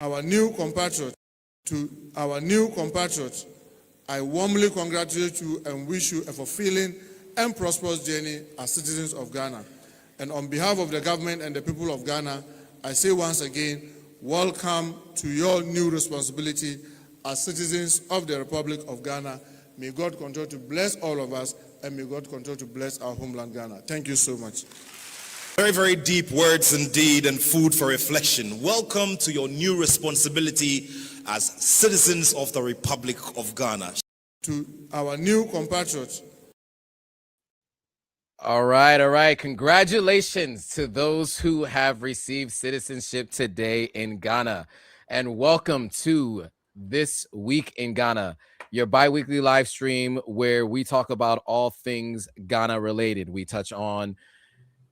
Our new compatriot, to our new compatriots, I warmly congratulate you and wish you a fulfilling and prosperous journey as citizens of Ghana. And on behalf of the government and the people of Ghana, I say once again, welcome to your new responsibility as citizens of the Republic of Ghana. May God continue to bless all of us, and may God continue to bless our homeland, Ghana. Thank you so much. Very, very deep words indeed, and food for reflection. Welcome to your new responsibility as citizens of the Republic of Ghana. To our new compatriots. All right. Congratulations to those who have received citizenship today in Ghana. And welcome to This Week in Ghana, your bi-weekly live stream where we talk about all things Ghana related. We touch on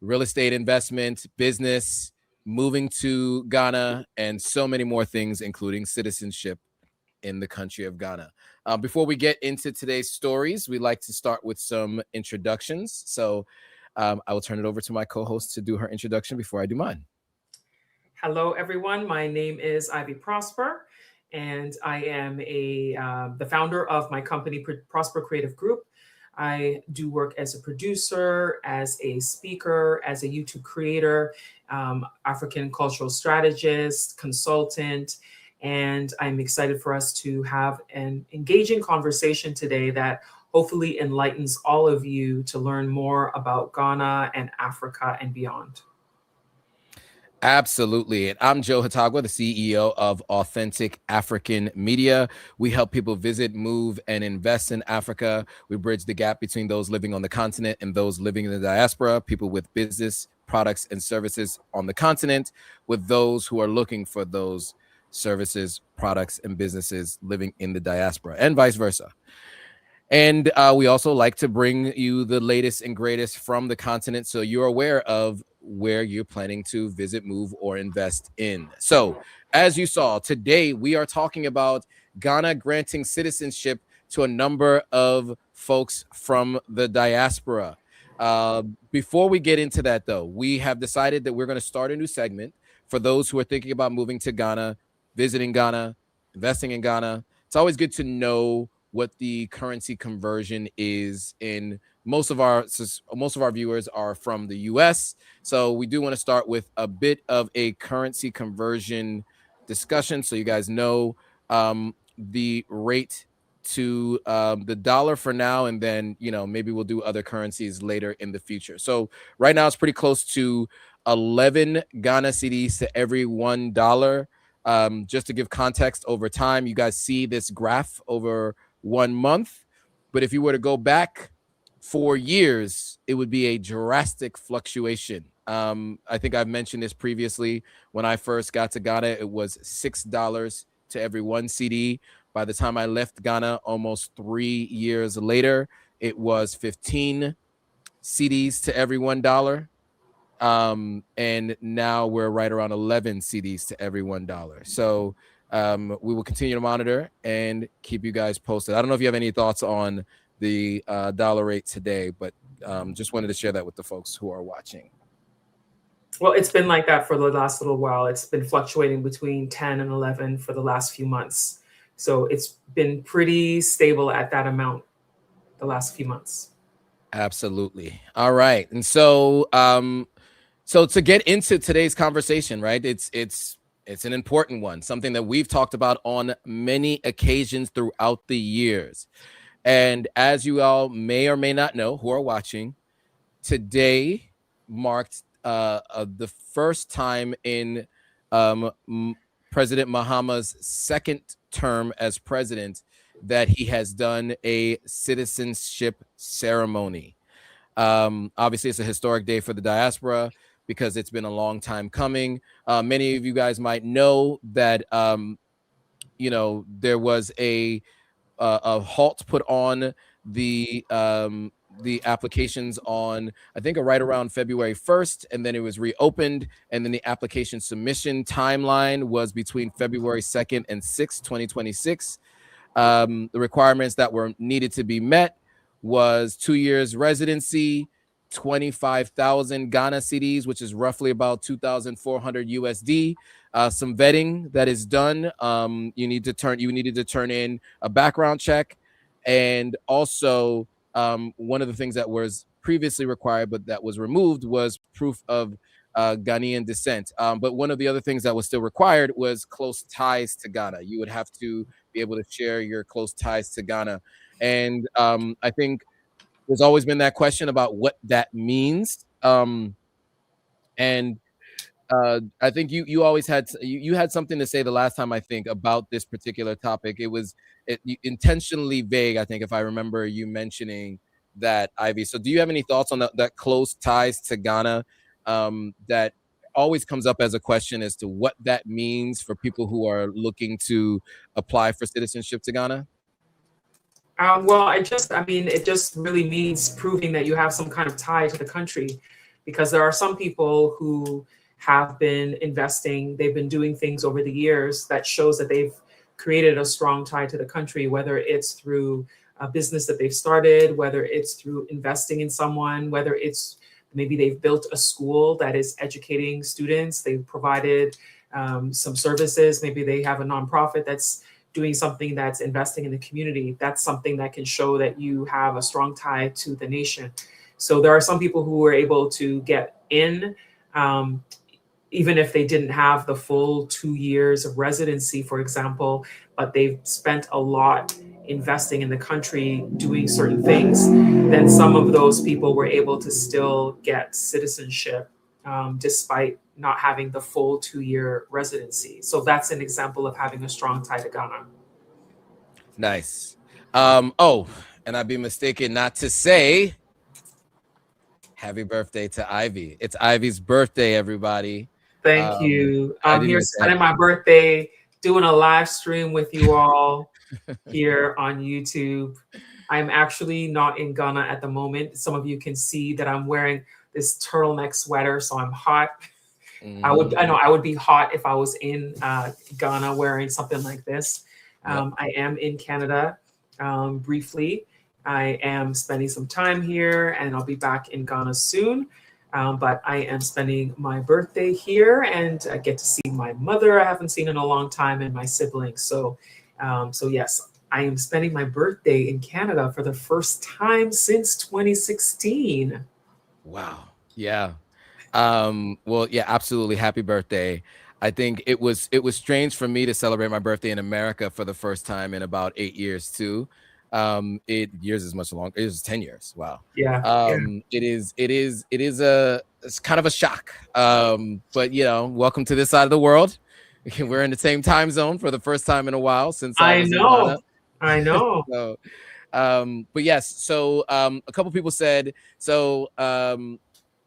real estate investment, business, moving to Ghana, and so many more things, including citizenship in the country of Ghana. Before we get into today's stories, we like to start with some introductions. So I will turn it over to my co-host to do her introduction before I do mine. Hello, everyone. My name is Ivy Prosper, and I am the founder of my company, Prosper Creative Group. I do work as a producer, as a speaker, as a YouTube creator, African cultural strategist, consultant, and I'm excited for us to have an engaging conversation today that hopefully enlightens all of you to learn more about Ghana and Africa and beyond. Absolutely. And I'm Joe Hatagwa, the CEO of Authentic African Media. We help people visit, move, and invest in Africa. We bridge the gap between those living on the continent and those living in the diaspora, people with business, products, and services on the continent, with those who are looking for those services, products, and businesses living in the diaspora, and vice versa. And we also like to bring you the latest and greatest from the continent so you're aware of where you're planning to visit, move, or invest in. So, as you saw, today we are talking about Ghana granting citizenship to a number of folks from the diaspora. Before we get into that, though, we have decided that we're going to start a new segment for those who are thinking about moving to Ghana, visiting Ghana, investing in Ghana. It's always good to know what the currency conversion is in most of our viewers are from the US. So we do want to start with a bit of a currency conversion discussion. So you guys know the rate to the dollar for now, and then, maybe we'll do other currencies later in the future. So right now it's pretty close to 11 Ghana cedis to every $1. Just to give context over time, you guys see this graph over 1 month, but if you were to go back 4 years, it would be a drastic fluctuation. I think I've mentioned this previously. When I first got to Ghana, it was $6 to every 1 CD. By the time I left Ghana, almost 3 years later, it was 15 CDs to every $1. And now we're right around 11 CDs to every $1. So we will continue to monitor and keep you guys posted. I don't know if you have any thoughts on the dollar rate today, but just wanted to share that with the folks who are watching. Well, it's been like that for the last little while. It's been fluctuating between 10 and 11 for the last few months. So it's been pretty stable at that amount the last few months. Absolutely. All right. And so so to get into today's conversation, right, it's an important one, something that we've talked about on many occasions throughout the years. And as you all may or may not know who are watching, today marked the first time in President Mahama's second term as president that he has done a citizenship ceremony. Obviously, it's a historic day for the diaspora because it's been a long time coming. Many of you guys might know that, there was a halt put on the applications on, I think, right around February 1st, and then it was reopened, and then the application submission timeline was between February 2nd and 6th, 2026. The requirements that were needed to be met was 2 years residency, 25,000 Ghana cedis, which is roughly about 2,400 USD. Some vetting that is done. You needed to turn in a background check, and also one of the things that was previously required but that was removed was proof of Ghanaian descent. But one of the other things that was still required was close ties to Ghana. You would have to be able to share your close ties to Ghana. And I think there's always been that question about what that means. And I think you always had you had something to say the last time, I think, about this particular topic. It was intentionally vague, I think, if I remember you mentioning that, Ivy. So do you have any thoughts on that close ties to Ghana that always comes up as a question as to what that means for people who are looking to apply for citizenship to Ghana? Well, I mean, it just really means proving that you have some kind of tie to the country, because there are some people who have been investing, they've been doing things over the years that shows that they've created a strong tie to the country, whether it's through a business that they've started, whether it's through investing in someone, whether it's maybe they've built a school that is educating students, they've provided some services, maybe they have a nonprofit that's doing something that's investing in the community. That's something that can show that you have a strong tie to the nation. So there are some people who were able to get in, even if they didn't have the full 2 years of residency, for example, but they've spent a lot investing in the country, doing certain things, then some of those people were able to still get citizenship despite not having the full 2-year residency. So that's an example of having a strong tie to Ghana. Nice. Oh, and I'd be mistaken not to say happy birthday to Ivy. It's Ivy's birthday, everybody. Thank you. I'm here spending my birthday, doing a live stream with you all here on YouTube. I'm actually not in Ghana at the moment. Some of you can see that I'm wearing this turtleneck sweater, so I'm hot. I know I would be hot if I was in Ghana wearing something like this. I am in Canada briefly. I am spending some time here, and I'll be back in Ghana soon. But I am spending my birthday here, and I get to see my mother I haven't seen in a long time, and my siblings. So yes, I am spending my birthday in Canada for the first time since 2016. Wow. Yeah. Well, yeah, absolutely. Happy birthday. I think it was strange for me to celebrate my birthday in America for the first time in about 8 years too. Years is much longer. It was 10 years. Wow. Yeah. It's kind of a shock. But welcome to this side of the world. We're in the same time zone for the first time in a while since I was in Ghana. I know. So, but yes, so a couple people said,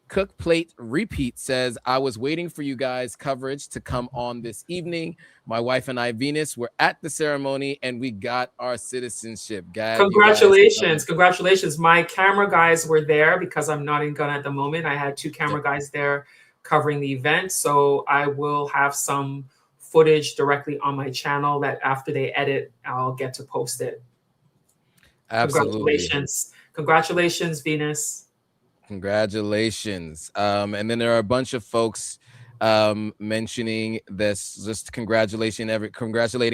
Cook Plate Repeat says, I was waiting for you guys' coverage to come on this evening. My wife and I, Venus, were at the ceremony and we got our citizenship. Congratulations. Congratulations. My camera guys were there because I'm not in Ghana at the moment. I had 2 camera guys there covering the event. So I will have some footage directly on my channel that after they edit, I'll get to post it. Absolutely. Congratulations, Venus. Congratulations. And then there are a bunch of folks mentioning this, just congratulating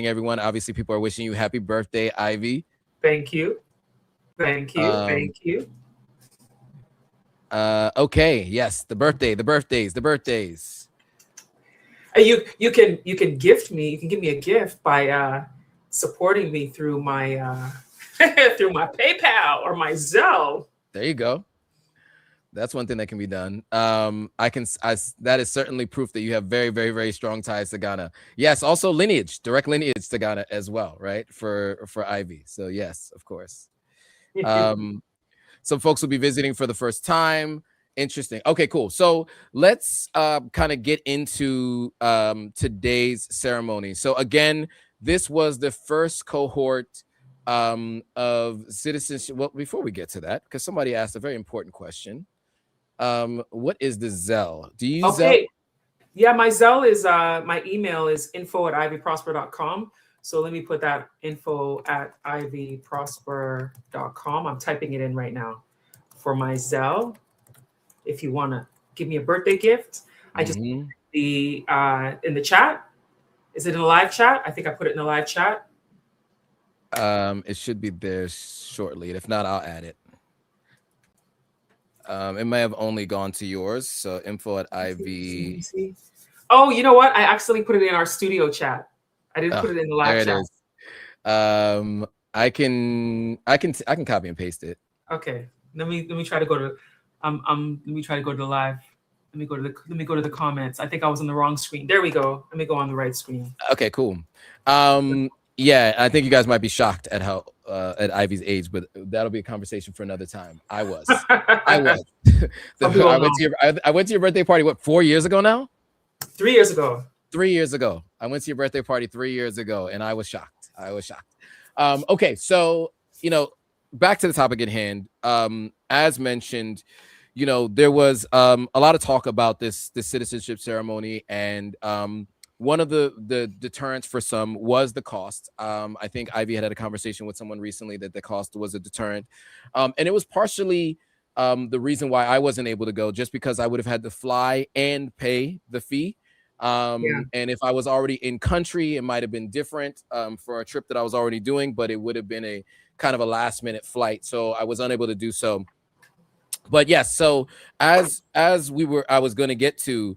everyone. Obviously, people are wishing you happy birthday, Ivy. Thank you. Thank you. Okay. Yes, the birthdays. You can gift me. You can give me a gift by supporting me through my through my PayPal or my Zelle. There you go. That's one thing that can be done. That is certainly proof that you have very, very, very strong ties to Ghana. Yes, also direct lineage to Ghana as well, right? For Ivy. So yes, of course. Some folks will be visiting for the first time. Interesting. Okay, cool. So let's kind of get into today's ceremony. So again, this was the first cohort of citizenship. Well, before we get to that, because somebody asked a very important question. What is the Zelle? Do you use Zelle? Yeah, my Zelle is my email is info@ivyprosper.com. So let me put that info@ivyprosper.com. I'm typing it in right now for my Zelle. if you want to give me a birthday gift. I just Mhm. in the chat. Is it in the live chat? I think I put it in the live chat. It should be there shortly. If not, I'll add it. It may have only gone to yours. So info at Let IV. me see. Oh, you know what? I accidentally put it in our studio chat. I didn't put it in the live There it chat. is. I can copy and paste it. Okay. Let me try to go to let me try to go to the live. Let me go to the comments. I think I was on the wrong screen. There we go. Let me go on the right screen. Okay, cool. Yeah, I think you guys might be shocked at how at Ivy's age, but that'll be a conversation for another time. I was. I went to your birthday party, what, 4 years ago now? 3 years ago. 3 years ago. I went to your birthday party 3 years ago, and I was shocked. Okay, so back to the topic at hand. As mentioned, there was a lot of talk about this citizenship ceremony, and one of the deterrents for some was the cost. I think Ivy had a conversation with someone recently that the cost was a deterrent, and it was partially the reason why I wasn't able to go, just because I would have had to fly and pay the fee. And if I was already in country, it might have been different for a trip that I was already doing, but it would have been a kind of a last minute flight, so I was unable to do so. But yes, so as I was going to get to,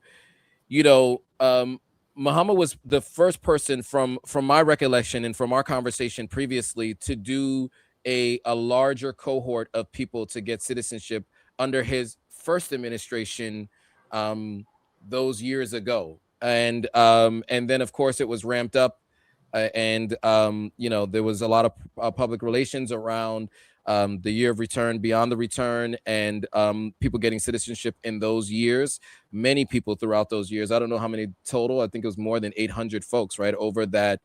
Muhammad was the first person from my recollection and from our conversation previously to do a larger cohort of people to get citizenship under his first administration those years ago. And then of course it was ramped up, and there was a lot of public relations around the year of return, beyond the return, and people getting citizenship in those years. Many people throughout those years. I don't know how many total. I think it was more than 800 folks, right, over that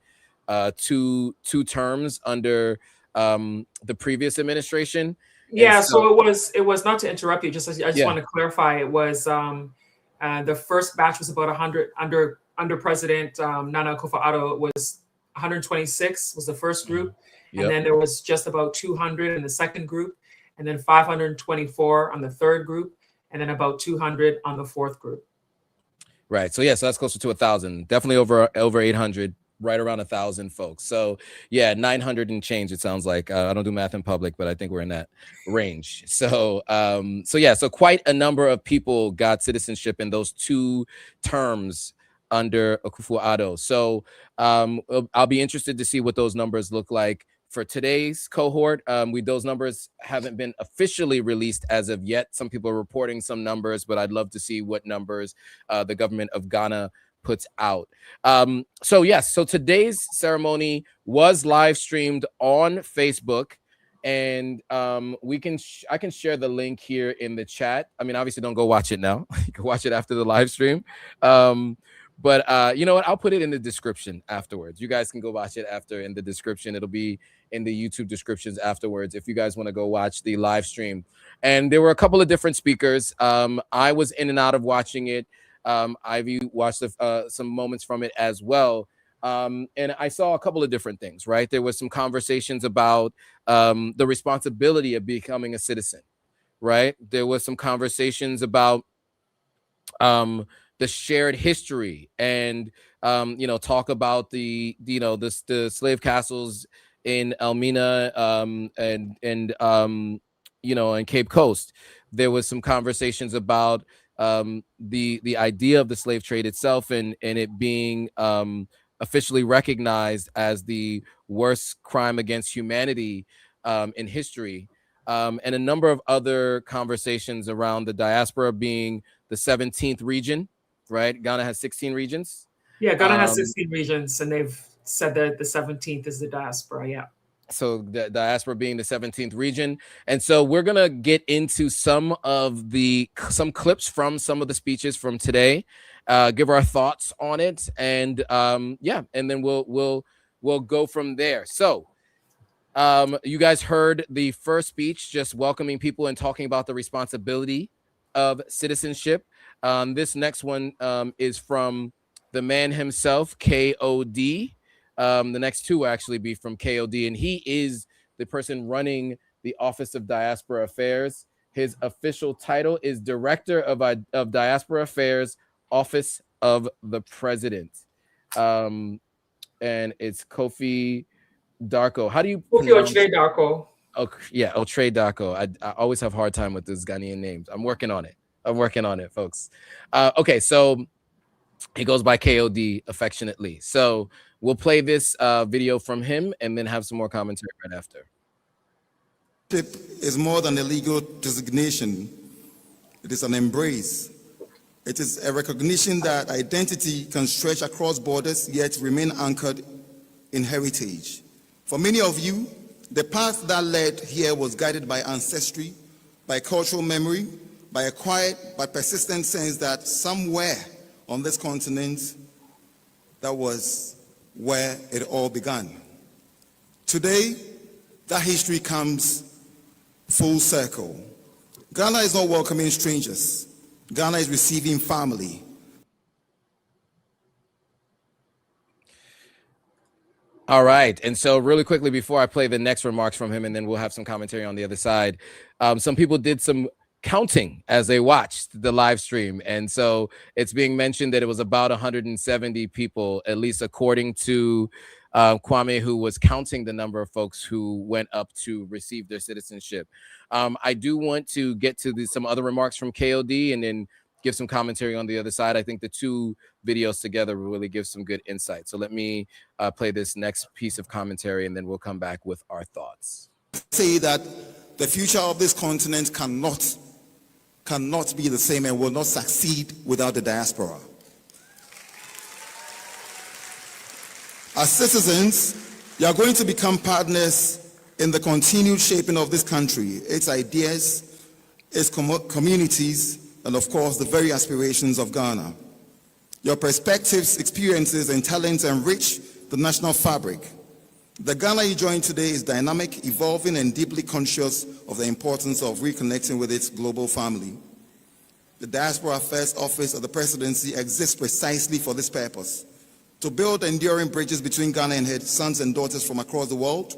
two terms under the previous administration. Yeah, so it was not to interrupt you. I just want to clarify. It was the first batch was about 100 under President Nana Akufo-Addo. It was 126 was the first group. Yep. And then there was just about 200 in the second group, and then 524 on the third group, and then about 200 on the fourth group. Right. So so that's closer to 1,000. Definitely over 800, right around 1,000 folks. So 900 and change. It sounds like I don't do math in public, but I think we're in that range. So so quite a number of people got citizenship in those two terms under Akufo-Addo. So I'll be interested to see what those numbers look like for today's cohort. Those numbers haven't been officially released as of yet. Some people are reporting some numbers, but I'd love to see what numbers the government of Ghana puts out. So today's ceremony was live streamed on Facebook, and I can share the link here in the chat. I mean, obviously don't go watch it now. You can watch it after the live stream. But you know what? I'll put it in the description afterwards. You guys can go watch it after in the description. It'll be in the YouTube descriptions afterwards if you guys want to go watch the live stream. And there were a couple of different speakers. I was in and out of watching it. Ivy watched some moments from it as well. And I saw a couple of different things, right? There was some conversations about the responsibility of becoming a citizen, right? There was some conversations about the shared history and talk about the slave castles in Elmina and Cape Coast. There was some conversations about the idea of the slave trade itself and it being officially recognized as the worst crime against humanity in history, and a number of other conversations around the diaspora being the 17th region. Right, Ghana has 16 regions. Yeah, Ghana has 16 regions, and they've said that the 17th is the diaspora. Yeah. So the diaspora being the 17th region, and so we're gonna get into some clips from some of the speeches from today, give our thoughts on it, and and then we'll go from there. So you guys heard the first speech, just welcoming people and talking about the responsibility of citizenship. This next one is from the man himself, KOD. The next two will actually be from KOD, and he is the person running the Office of Diaspora Affairs. His official title is Director of Diaspora Affairs, Office of the President. And it's Kofi Darko. How do you pronounce Kofi Darko? Oh, yeah, Otre Darko. I always have a hard time with those Ghanaian names. I'm working on it, folks. Okay, so he goes by KOD affectionately. So we'll play this video from him and then have some more commentary right after. Is more than a legal designation. It is an embrace. It is a recognition that identity can stretch across borders, yet remain anchored in heritage. For many of you, the path that led here was guided by ancestry, by cultural memory, by a quiet but persistent sense that somewhere on this continent, that was where it all began. Today, that history comes full circle. Ghana is not welcoming strangers. Ghana is receiving family. All right. And so really quickly before I play the next remarks from him, and then we'll have some commentary on the other side, some people did some counting as they watched the live stream. And so it's being mentioned that it was about 170 people, at least according to Kwame, who was counting the number of folks who went up to receive their citizenship. I do want to get to some other remarks from KOD and then give some commentary on the other side. I think the two videos together really give some good insight. So let me play this next piece of commentary and then we'll come back with our thoughts. Say that the future of this continent cannot be the same and will not succeed without the diaspora. As citizens, you are going to become partners in the continued shaping of this country, its ideas, its communities, and of course, the very aspirations of Ghana. Your perspectives, experiences, and talents enrich the national fabric. The Ghana you join today is dynamic, evolving, and deeply conscious of the importance of reconnecting with its global family. The Diaspora Affairs Office of the Presidency exists precisely for this purpose, to build enduring bridges between Ghana and her sons and daughters from across the world.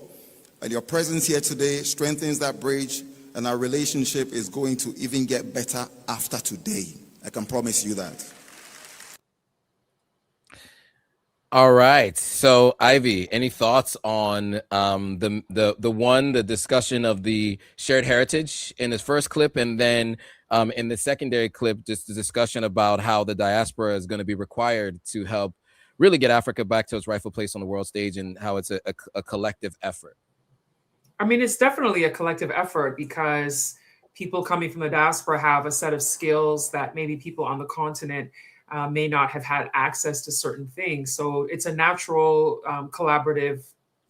And your presence here today strengthens that bridge, and our relationship is going to even get better after today. I can promise you that. All right. So, Ivy, any thoughts on the discussion of the shared heritage in his first clip, and then in the secondary clip, just the discussion about how the diaspora is going to be required to help really get Africa back to its rightful place on the world stage, and how it's a collective effort? I mean, it's definitely a collective effort because people coming from the diaspora have a set of skills that maybe people on the continent may not have had access to certain things. So it's a natural collaborative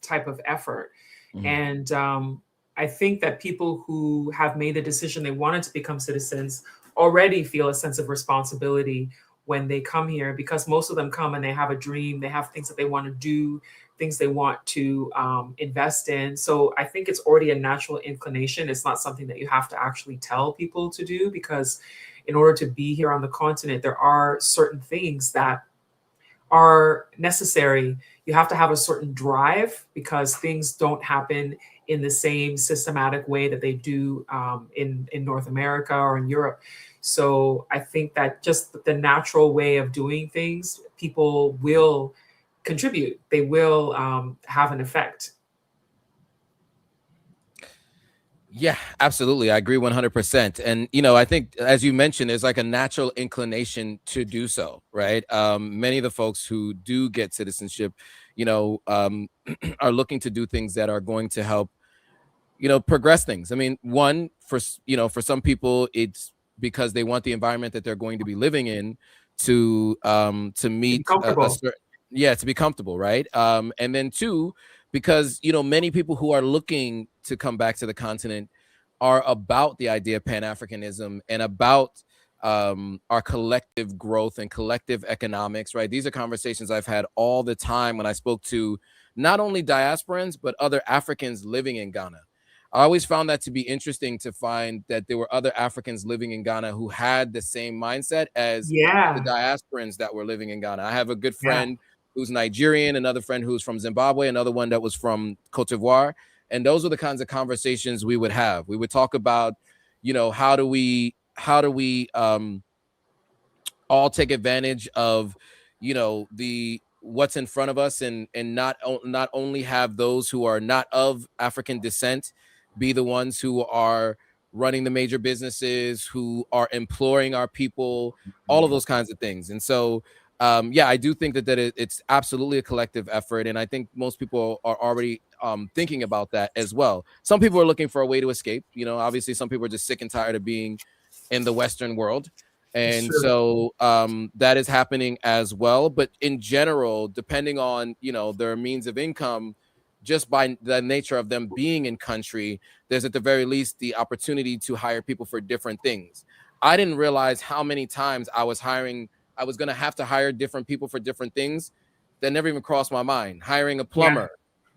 type of effort. Mm-hmm. And I think that people who have made the decision they wanted to become citizens already feel a sense of responsibility when they come here, because most of them come and they have a dream, they have things that they want to do, things they want to invest in. So I think it's already a natural inclination. It's not something that you have to actually tell people to do, because in order to be here on the continent, there are certain things that are necessary. You have to have a certain drive, because things don't happen in the same systematic way that they do in North America or in Europe. So I think that just the natural way of doing things, people will contribute. They will have an effect. Yeah, absolutely. I agree 100%. And, you know, I think, as you mentioned, there's like a natural inclination to do so, right? Many of the folks who do get citizenship, you know, are looking to do things that are going to help, you know, progress things. I mean, one, for some people, it's because they want the environment that they're going to be living in to meet to be comfortable, right? And then two, because, you know, many people who are looking to come back to the continent are about the idea of Pan-Africanism and about our collective growth and collective economics, right? These are conversations I've had all the time when I spoke to not only diasporans, but other Africans living in Ghana. I always found that to be interesting, to find that there were other Africans living in Ghana who had the same mindset as the diasporans that were living in Ghana. I have a good friend who's Nigerian, another friend who's from Zimbabwe, another one that was from Cote d'Ivoire. And those are the kinds of conversations we would have. We would talk about, how do we all take advantage of the what's in front of us, and not only have those who are not of African descent be the ones who are running the major businesses, who are employing our people, all of those kinds of things. And so yeah, I do think that it's absolutely a collective effort, and I think most people are already thinking about that as well. Some people are looking for a way to escape. Obviously some people are just sick and tired of being in the Western world, It's and true. so that is happening as well. But in general, depending on their means of income, just by the nature of them being in country, there's at the very least the opportunity to hire people for different things. I didn't realize how many times I was going to have to hire different people for different things that never even crossed my mind. Hiring a plumber,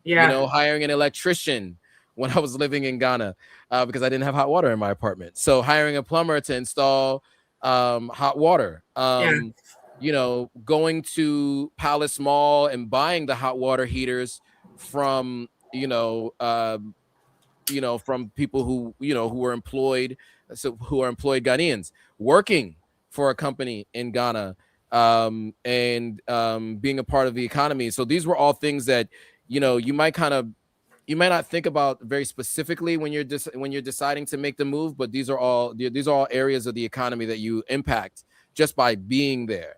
Yeah. hiring an electrician when I was living in Ghana, because I didn't have hot water in my apartment. So hiring a plumber to install hot water, going to Palace Mall and buying the hot water heaters from from people who were employed, who are employed Ghanaians working for a company in Ghana, and being a part of the economy. So these were all things that you might not think about very specifically when you're deciding to make the move, but these are all areas of the economy that you impact just by being there.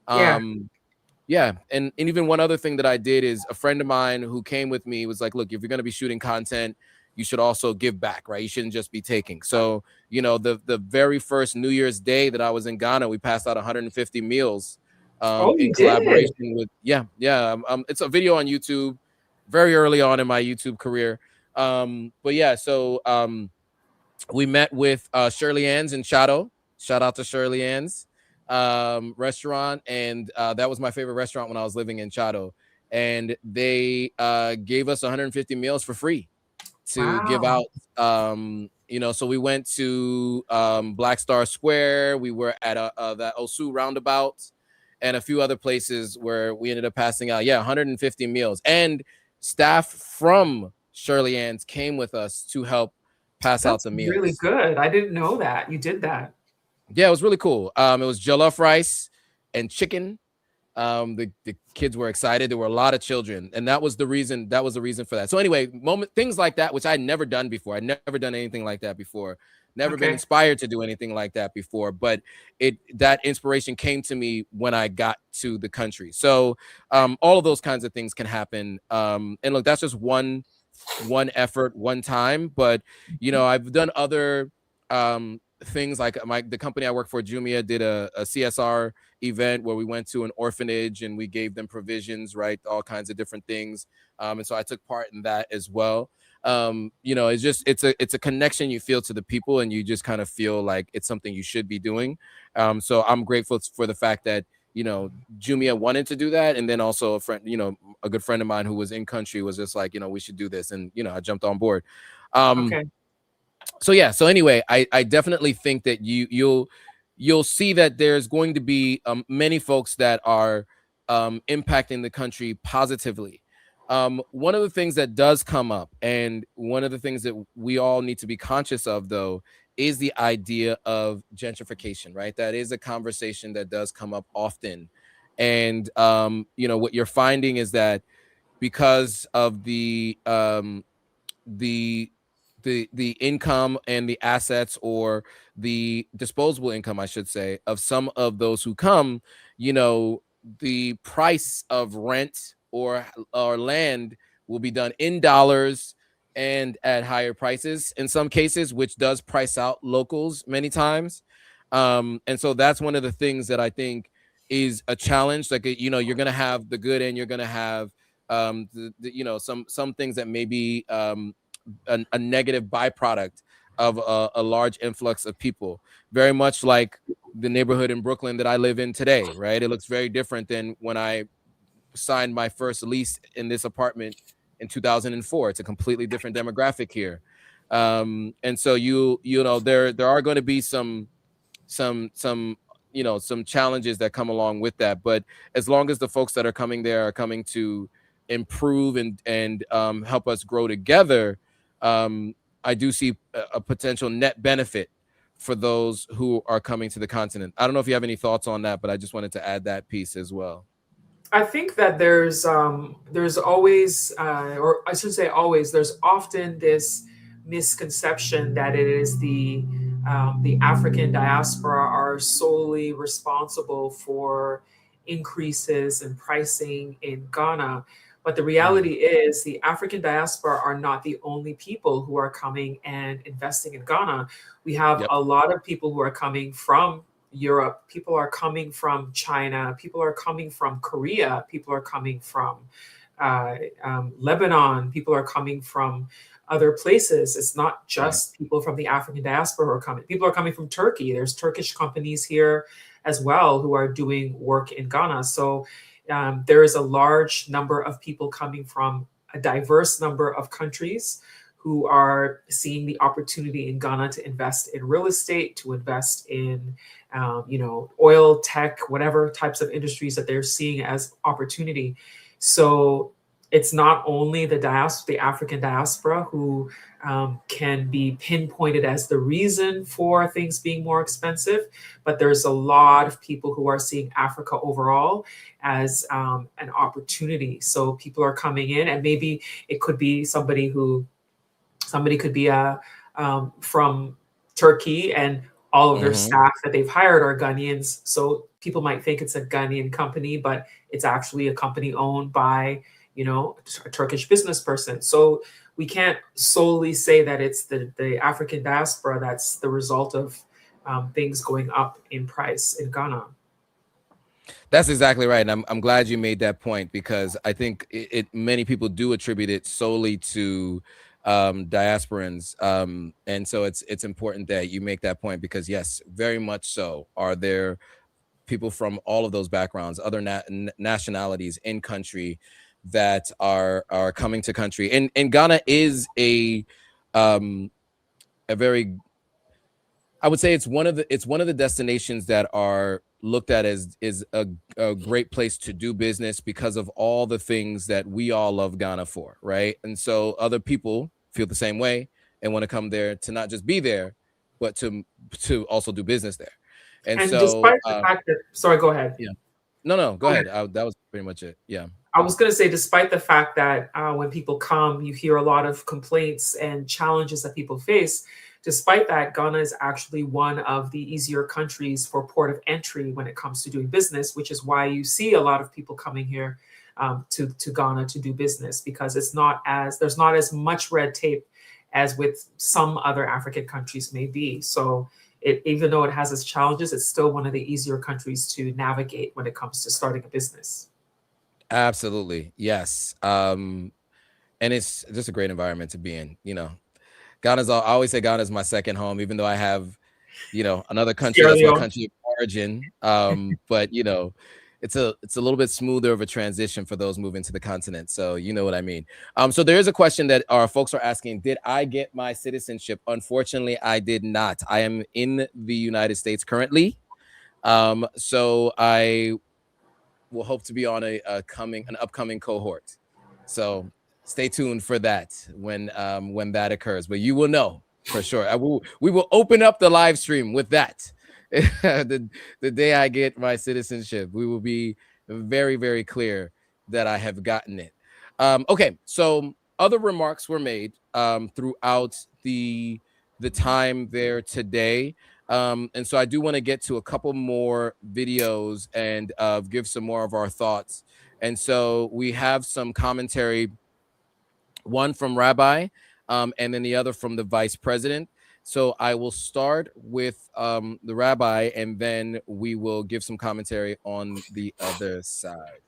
Yeah. Yeah, and even one other thing that I did is, a friend of mine who came with me was like, look, if you're going to be shooting content, you should also give back, right? You shouldn't just be taking. So the very first New Year's Day that I was in Ghana, we passed out 150 meals Oh, in you did. collaboration with it's a video on YouTube, very early on in my YouTube career. But yeah, so we met with Shirley Ann's in Shadow. Shout out to Shirley Ann's restaurant, and that was my favorite restaurant when I was living in Shadow. And they gave us 150 meals for free to give Wow. out. So we went to Black Star Square. We were at that Osu roundabout, and a few other places where we ended up passing out 150 meals. And staff from Shirley Ann's came with us to help pass out That's the really meals. good. I didn't know that you did that. Yeah, it was really cool. It was jollof rice and chicken. The kids were excited. There were a lot of children, and that was the reason for that. So anyway, things like that, which I'd never done before. I'd never done anything like that before. Never been Okay. inspired to do anything like that before, but that inspiration came to me when I got to the country. So all of those kinds of things can happen. And look, that's just one effort, one time. But I've done other things, like the company I work for, Jumia, did a CSR event where we went to an orphanage and we gave them provisions, right? All kinds of different things. And so I took part in that as well. It's a connection you feel to the people, and you just kind of feel like it's something you should be doing. So I'm grateful for the fact that Jumia wanted to do that, and then also a good friend of mine who was in country was just like, we should do this, and I jumped on board. Okay. So anyway, I definitely think that you'll see that there's going to be many folks that are impacting the country positively. One of the things that does come up, and one of the things that we all need to be conscious of, though, is the idea of gentrification, right? That is a conversation that does come up often. And what you're finding is that because of the income and the assets, or the disposable income, I should say, of some of those who come, the price of rent or land will be done in dollars and at higher prices in some cases, which does price out locals many times. And so that's one of the things that I think is a challenge. Like, you're going to have the good, and you're going to have some things that may be a negative byproduct of a large influx of people. Very much like the neighborhood in Brooklyn that I live in today, right? It looks very different than when I signed my first lease in this apartment in 2004. It's a completely different demographic here. And so there are going to be some challenges that come along with that. But as long as the folks that are coming there are coming to improve and help us grow together, I do see a potential net benefit for those who are coming to the continent. I don't know if you have any thoughts on that, but I just wanted to add that piece as well. I think that there's always, or I should say always, there's often this misconception that it is the African diaspora are solely responsible for increases in pricing in Ghana. But the reality is the African diaspora are not the only people who are coming and investing in Ghana. We have Yep. a lot of people who are coming from Europe, people are coming from China, people are coming from Korea, people are coming from Lebanon, people are coming from other places. It's not just people from the African diaspora who are coming. People are coming from Turkey. There's Turkish companies here as well who are doing work in Ghana. So there is a large number of people coming from a diverse number of countries who are seeing the opportunity in Ghana to invest in real estate, to invest in oil, tech, whatever types of industries that they're seeing as opportunity. So it's not only the African diaspora who can be pinpointed as the reason for things being more expensive, but there's a lot of people who are seeing Africa overall as an opportunity. So people are coming in, and maybe it could be somebody could be from Turkey, and all of their staff that they've hired are Ghanaians. So people might think it's a Ghanaian company, but it's actually a company owned by, a Turkish business person. So we can't solely say that it's the African diaspora that's the result of things going up in price in Ghana. That's exactly right. And I'm glad you made that point, because I think many people do attribute it solely to diasporans. And so it's important that you make that point, because yes, very much so. Are there people from all of those backgrounds, other nationalities in country that are coming to country? And Ghana is a very, I would say it's one of the destinations that are looked at as is a great place to do business because of all the things that we all love Ghana for, right? And so other people feel the same way and want to come there to not just be there, but to also do business there. And so, despite the fact that, sorry, go ahead. Yeah, no, go ahead. That was pretty much it. Yeah. I was going to say, despite the fact that when people come, you hear a lot of complaints and challenges that people face. Despite that, Ghana is actually one of the easier countries for port of entry when it comes to doing business, which is why you see a lot of people coming here to Ghana to do business, because there's not as much red tape as with some other African countries may be. So even though it has its challenges, it's still one of the easier countries to navigate when it comes to starting a business. Absolutely. Yes. And it's just a great environment to be in. I always say Ghana is my second home, even though I have, another country that's my country of origin. But it's a little bit smoother of a transition for those moving to the continent. So you know what I mean. So there is a question that our folks are asking: did I get my citizenship? Unfortunately, I did not. I am in the United States currently. So I will hope to be on an upcoming cohort. So stay tuned for that when that occurs. But you will know for sure. We will open up the live stream with that. the day I get my citizenship, we will be very, very clear that I have gotten it. Okay, so other remarks were made throughout the time there today. And so I do want to get to a couple more videos and give some more of our thoughts. And so we have some commentary, one from Rabbi, and then the other from the Vice President. So I will start with the Rabbi, and then we will give some commentary on the other side.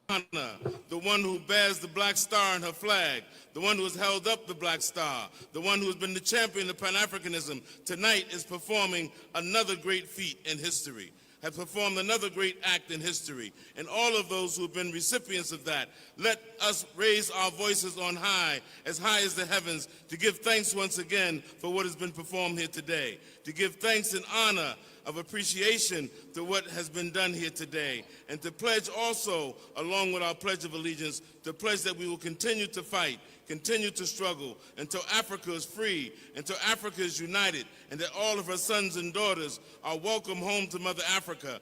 The one who bears the black star in her flag, the one who has held up the black star, the one who has been the champion of Pan-Africanism, tonight is performing another great feat in history, has performed another great act in history. And all of those who have been recipients of that, let us raise our voices on high as the heavens, to give thanks once again for what has been performed here today, to give thanks and honor of appreciation to what has been done here today, and to pledge also, along with our Pledge of Allegiance, to pledge that we will continue to fight, continue to struggle until Africa is free, until Africa is united, and that all of her sons and daughters are welcome home to Mother Africa.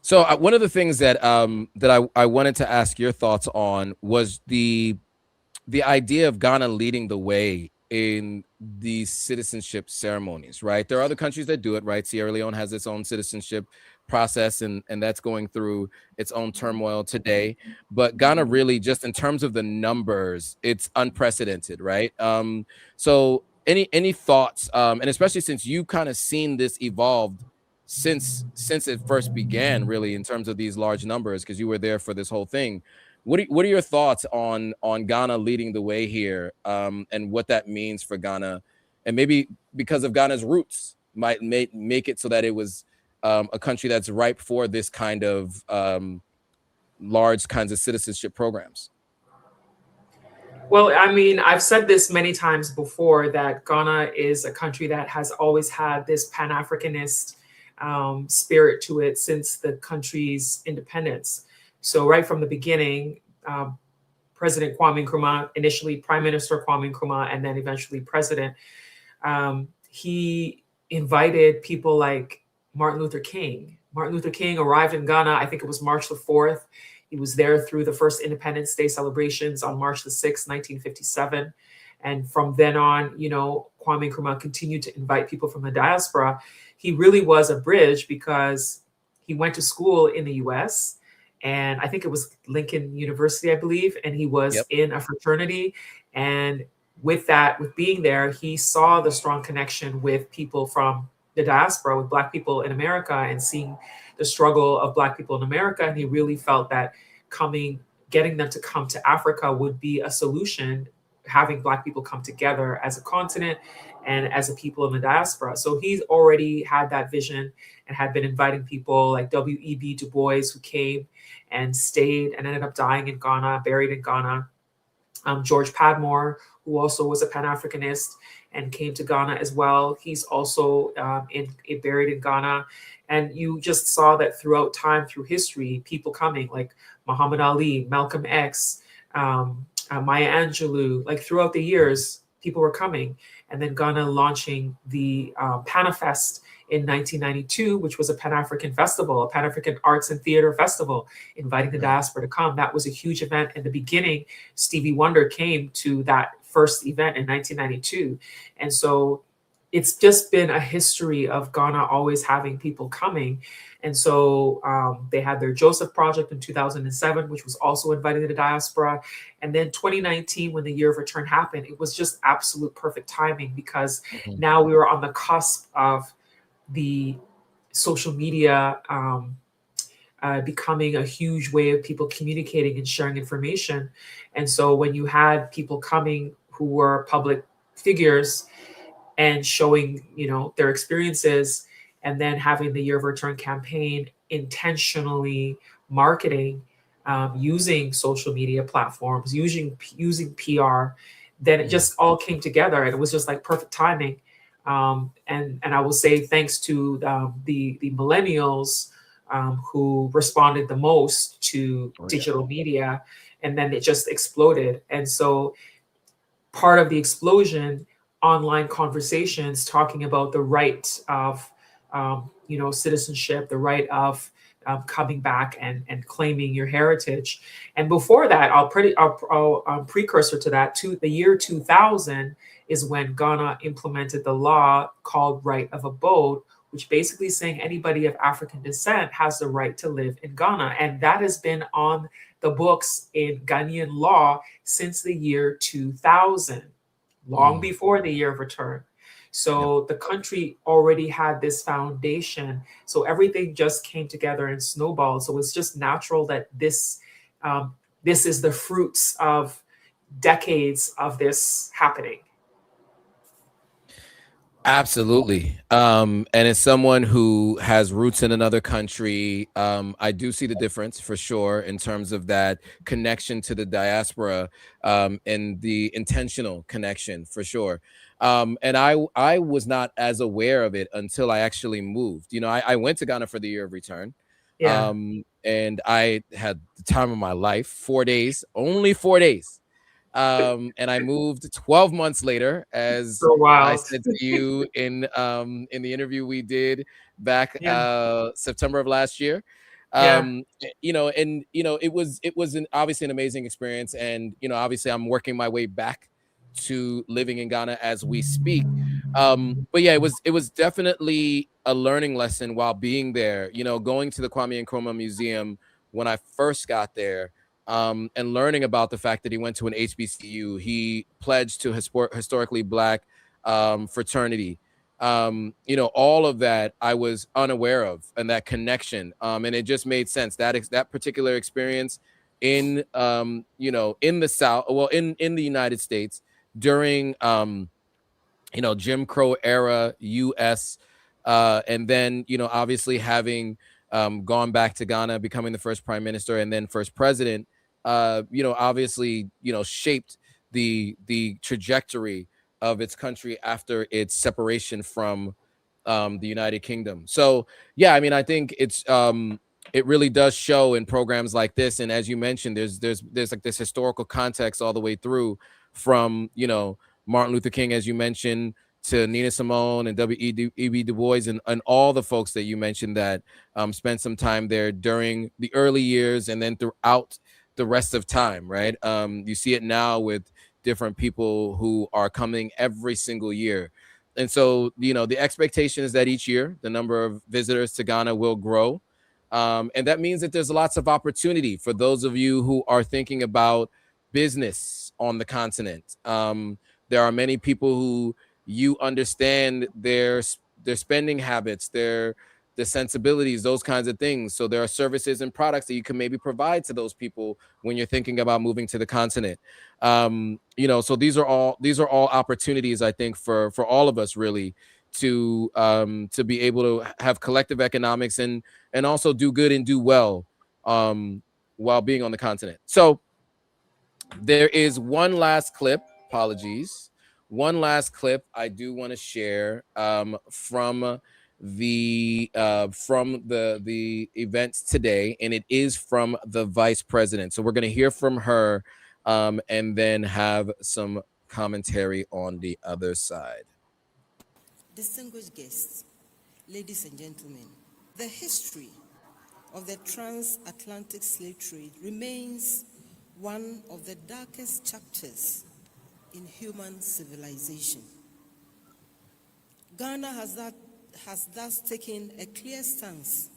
So one of the things that I wanted to ask your thoughts on was the idea of Ghana leading the way in these citizenship ceremonies, right? There are other countries that do it, right? Sierra Leone has its own citizenship process, and that's going through its own turmoil today. But Ghana really, just in terms of the numbers, it's unprecedented, right? So any thoughts, and especially since you kind of seen this evolved since it first began, really, in terms of these large numbers, because you were there for this whole thing. What are your thoughts on Ghana leading the way here, and what that means for Ghana, and maybe because of Ghana's roots might make it so that it was a country that's ripe for this kind of large kinds of citizenship programs? Well, I mean, I've said this many times before that Ghana is a country that has always had this Pan-Africanist spirit to it since the country's independence. So right from the beginning, President Kwame Nkrumah, initially Prime Minister Kwame Nkrumah, and then eventually President, he invited people like Martin Luther King. Martin Luther King arrived in Ghana, I think it was March the 4th. He was there through the first Independence Day celebrations on March the 6th, 1957. And from then on, you know, Kwame Nkrumah continued to invite people from the diaspora. He really was a bridge because he went to school in the US, and I think it was Lincoln University, I believe, and he was in a fraternity. And with that, with being there, he saw the strong connection with people from the diaspora, with Black people in America, and seeing the struggle of Black people in America. And he really felt that getting them to come to Africa would be a solution, having Black people come together as a continent and as a people in the diaspora. So he's already had that vision and had been inviting people like W.E.B. Du Bois, who came and stayed and ended up dying in Ghana, buried in Ghana. George Padmore, who also was a Pan-Africanist and came to Ghana as well. He's also buried in Ghana. And you just saw that throughout time, through history, people coming like Muhammad Ali, Malcolm X, Maya Angelou, like throughout the years, people were coming. And then Ghana launching the Panafest in 1992, which was a Pan-African festival, a Pan-African arts and theater festival, inviting the diaspora to come. That was a huge event. In the beginning, Stevie Wonder came to that first event in 1992. And so it's just been a history of Ghana always having people coming. And so they had their Joseph Project in 2007, which was also inviting the diaspora. And then 2019, when the Year of Return happened, it was just absolute perfect timing, because now we were on the cusp of the social media becoming a huge way of people communicating and sharing information. And so when you had people coming who were public figures and showing, you know, their experiences, and then having the Year of Return campaign intentionally marketing, using social media platforms, using PR, then it just all came together, and it was just like perfect timing. And I will say thanks to the millennials who responded the most to digital media, and then it just exploded. And so part of the explosion, online conversations talking about the right of citizenship, the right of coming back and claiming your heritage. And before that, I'll precursor to that, to the year 2000 is when Ghana implemented the law called Right of Abode, which basically saying anybody of African descent has the right to live in Ghana. And that has been on the books in Ghanaian law since the year 2000, long before the Year of Return. So the country already had this foundation. So everything just came together and snowballed. So it's just natural that this is the fruits of decades of this happening. Absolutely. And as someone who has roots in another country, I do see the difference for sure in terms of that connection to the diaspora, and the intentional connection for sure. And I was not as aware of it until I actually moved. I went to Ghana for the year of return. Yeah. And I had the time of my life, 4 days, only 4 days. And I moved 12 months later, as So I wild. said to you in the interview we did back Yeah. September of last year. Yeah. It was obviously an amazing experience, and obviously I'm working my way back to living in Ghana as we speak. But yeah, it was definitely a learning lesson while being there. Going to the Kwame Nkrumah Museum when I first got there, and learning about the fact that he went to an HBCU. He pledged to historically Black fraternity. All of that I was unaware of, and that connection. And it just made sense that particular experience in the South, well, in the United States during Jim Crow era US, and then obviously having gone back to Ghana, becoming the first prime minister and then first president, obviously shaped the trajectory of its country after its separation from the United Kingdom. So yeah, I mean, I think it really does show in programs like this, and as you mentioned, there's like this historical context all the way through from Martin Luther King, as you mentioned, to Nina Simone and W.E.B. Du Bois, and all the folks that you mentioned that spent some time there during the early years and then throughout the rest of time, right? You see it now with different people who are coming every single year. And so, the expectation is that each year the number of visitors to Ghana will grow. And that means that there's lots of opportunity for those of you who are thinking about business on the continent. There are many people who you understand their spending habits, their sensibilities, those kinds of things. So there are services and products that you can maybe provide to those people when you're thinking about moving to the continent. So these are all opportunities, I think, for all of us really to be able to have collective economics and also do good and do well while being on the continent. So there is one last clip. Apologies. One last clip I do want to share from the events today, and it is from the vice president. So we're going to hear from her, and then have some commentary on the other side. Distinguished guests, ladies and gentlemen, the history of the transatlantic slave trade remains one of the darkest chapters in human civilization. Ghana has thus taken a clear stance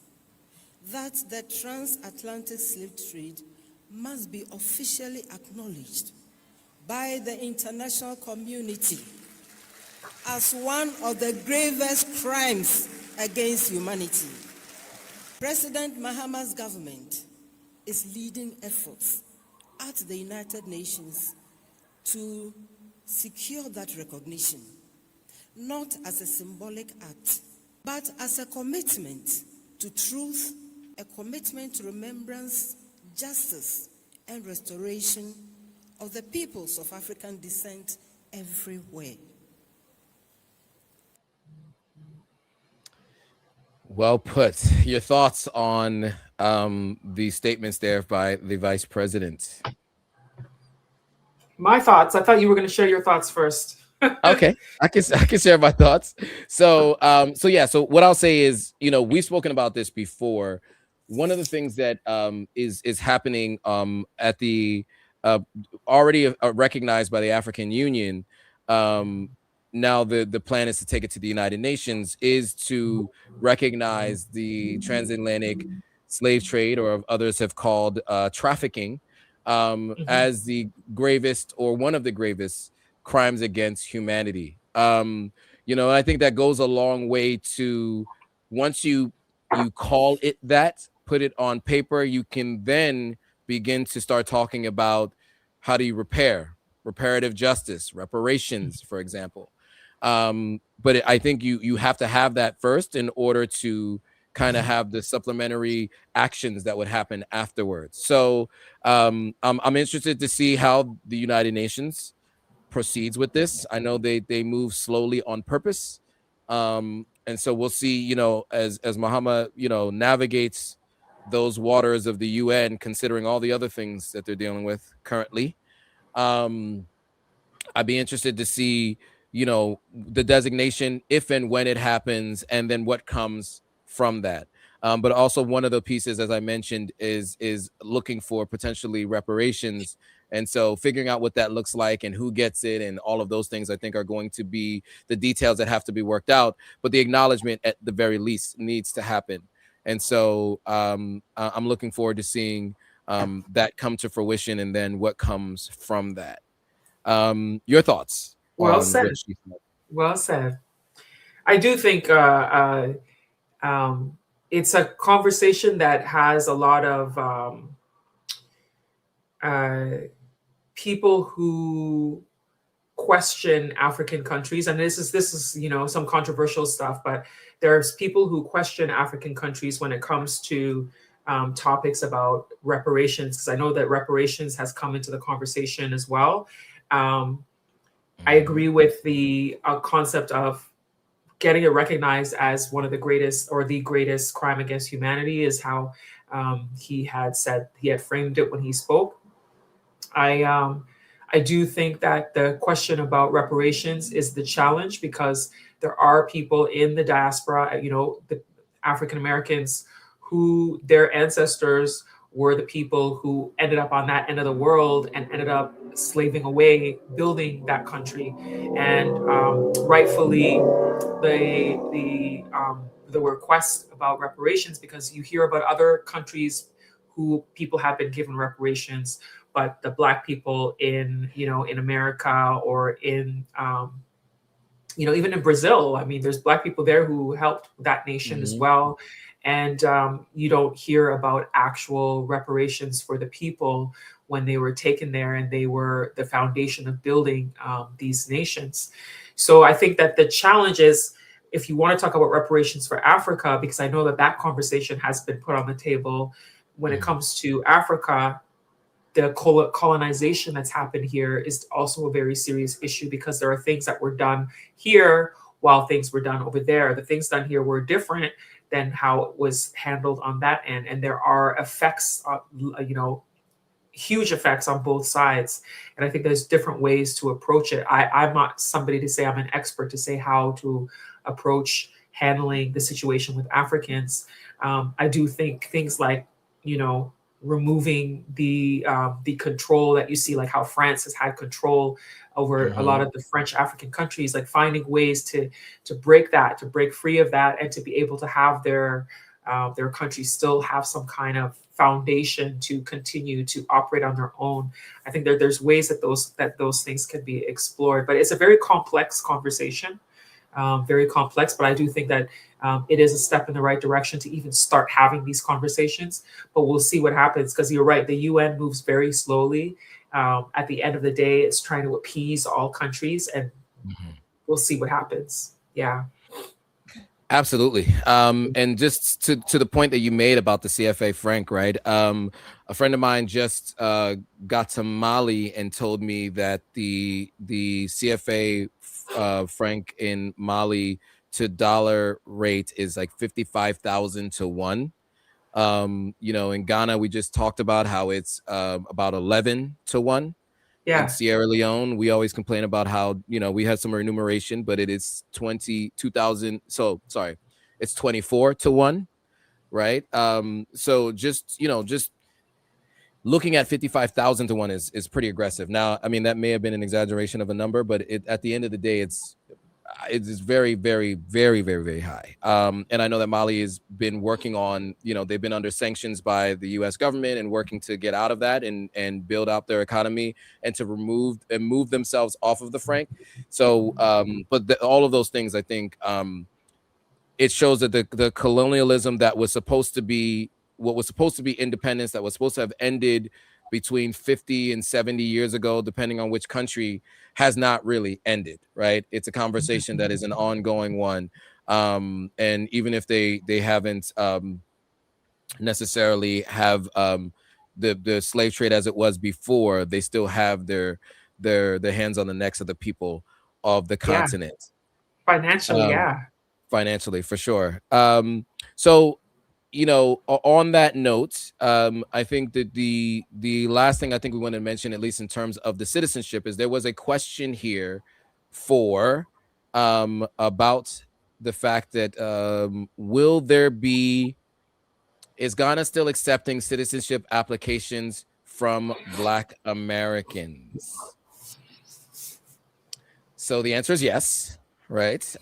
that the transatlantic slave trade must be officially acknowledged by the international community as one of the gravest crimes against humanity. President Mahama's government is leading efforts at the United Nations to secure that recognition, not as a symbolic act, but as a commitment to truth, a commitment to remembrance, justice, and restoration of the peoples of African descent everywhere. Well put. Your thoughts on the statements there by the vice president? My thoughts. I thought you were going to share your thoughts first. Okay, I can share my thoughts. So so what I'll say is, we've spoken about this before. One of the things that is happening at the already recognized by the African Union, now the plan is to take it to the United Nations, is to recognize the transatlantic slave trade, or others have called trafficking, as the gravest, or one of the gravest crimes against humanity. I think that goes a long way to, once you call it that, put it on paper, you can then begin to start talking about how do you reparative justice, reparations, for example. But I think you have to have that first in order to kind of have the supplementary actions that would happen afterwards. So I'm interested to see how the United Nations proceeds with this. I know they move slowly on purpose. And so we'll see, as Muhammad, navigates those waters of the UN, considering all the other things that they're dealing with currently. I'd be interested to see, the designation, if and when it happens, and then what comes from that. But also one of the pieces, as I mentioned, is looking for potentially reparations. And so figuring out what that looks like and who gets it and all of those things, I think, are going to be the details that have to be worked out. But the acknowledgement, at the very least, needs to happen. And so I'm looking forward to seeing that come to fruition, and then what comes from that. Your thoughts Well on said. what she said? Well said. I do think it's a conversation that has a lot of people who question African countries, and this is some controversial stuff, but there's people who question African countries when it comes to topics about reparations, because I know that reparations has come into the conversation as well. I agree with the concept of getting it recognized as one of the greatest, or the greatest, crime against humanity, is how he had framed it when he spoke. I do think that the question about reparations is the challenge, because there are people in the diaspora, the African Americans, who their ancestors were the people who ended up on that end of the world and ended up slaving away, building that country. And rightfully, the request about reparations, because you hear about other countries who people have been given reparations, but the Black people in America, or in even in Brazil, I mean, there's Black people there who helped that nation as well. And you don't hear about actual reparations for the people when they were taken there and they were the foundation of building these nations. So I think that the challenge is, if you want to talk about reparations for Africa, because I know that conversation has been put on the table when it comes to Africa, the colonization that's happened here is also a very serious issue, because there are things that were done here while things were done over there. The things done here were different than how it was handled on that end. And there are effects, huge effects on both sides. And I think there's different ways to approach it. I'm not somebody to say I'm an expert to say how to approach handling the situation with Africans. I do think things like, removing the control that you see, like how France has had control over a lot of the French African countries, like finding ways to break free of that, and to be able to have their countries still have some kind of foundation to continue to operate on their own. I think there's ways that those things can be explored, but it's a very complex conversation. Very complex, but I do think that it is a step in the right direction to even start having these conversations. But we'll see what happens, because you're right, the UN moves very slowly. At the end of the day, it's trying to appease all countries, and we'll see what happens. Yeah. Absolutely. And just to the point that you made about the CFA franc, right? A friend of mine just got to Mali and told me that the CFA franc in Mali to dollar rate is like 55,000 to 1. In Ghana, we just talked about how it's about 11 to 1. Yeah. In Sierra Leone, we always complain about how, we had some remuneration, but it is 22,000. So sorry, it's 24 to 1, right? So just looking at 55,000 to 1 is pretty aggressive. Now, I mean, that may have been an exaggeration of a number, but at the end of the day, it's very, very, very, very, very high. And I know that Mali has been working on, they've been under sanctions by the U.S. government and working to get out of that and build out their economy and to move themselves off of the franc. So, but all of those things, I think, it shows that the colonialism that was supposed to be, what was supposed to be independence, that was supposed to have ended between 50 and 70 years ago, depending on which country, has not really ended, right? It's a conversation that is an ongoing one. And even if they haven't necessarily have the slave trade as it was before, they still have their hands on the necks of the people of the Yeah. continent. Financially, yeah. Financially, for sure. So, you know, on that note, I think that the last thing I think we want to mention, at least in terms of the citizenship, is there was a question here for about the fact that is Ghana still accepting citizenship applications from Black Americans? So the answer is yes, right?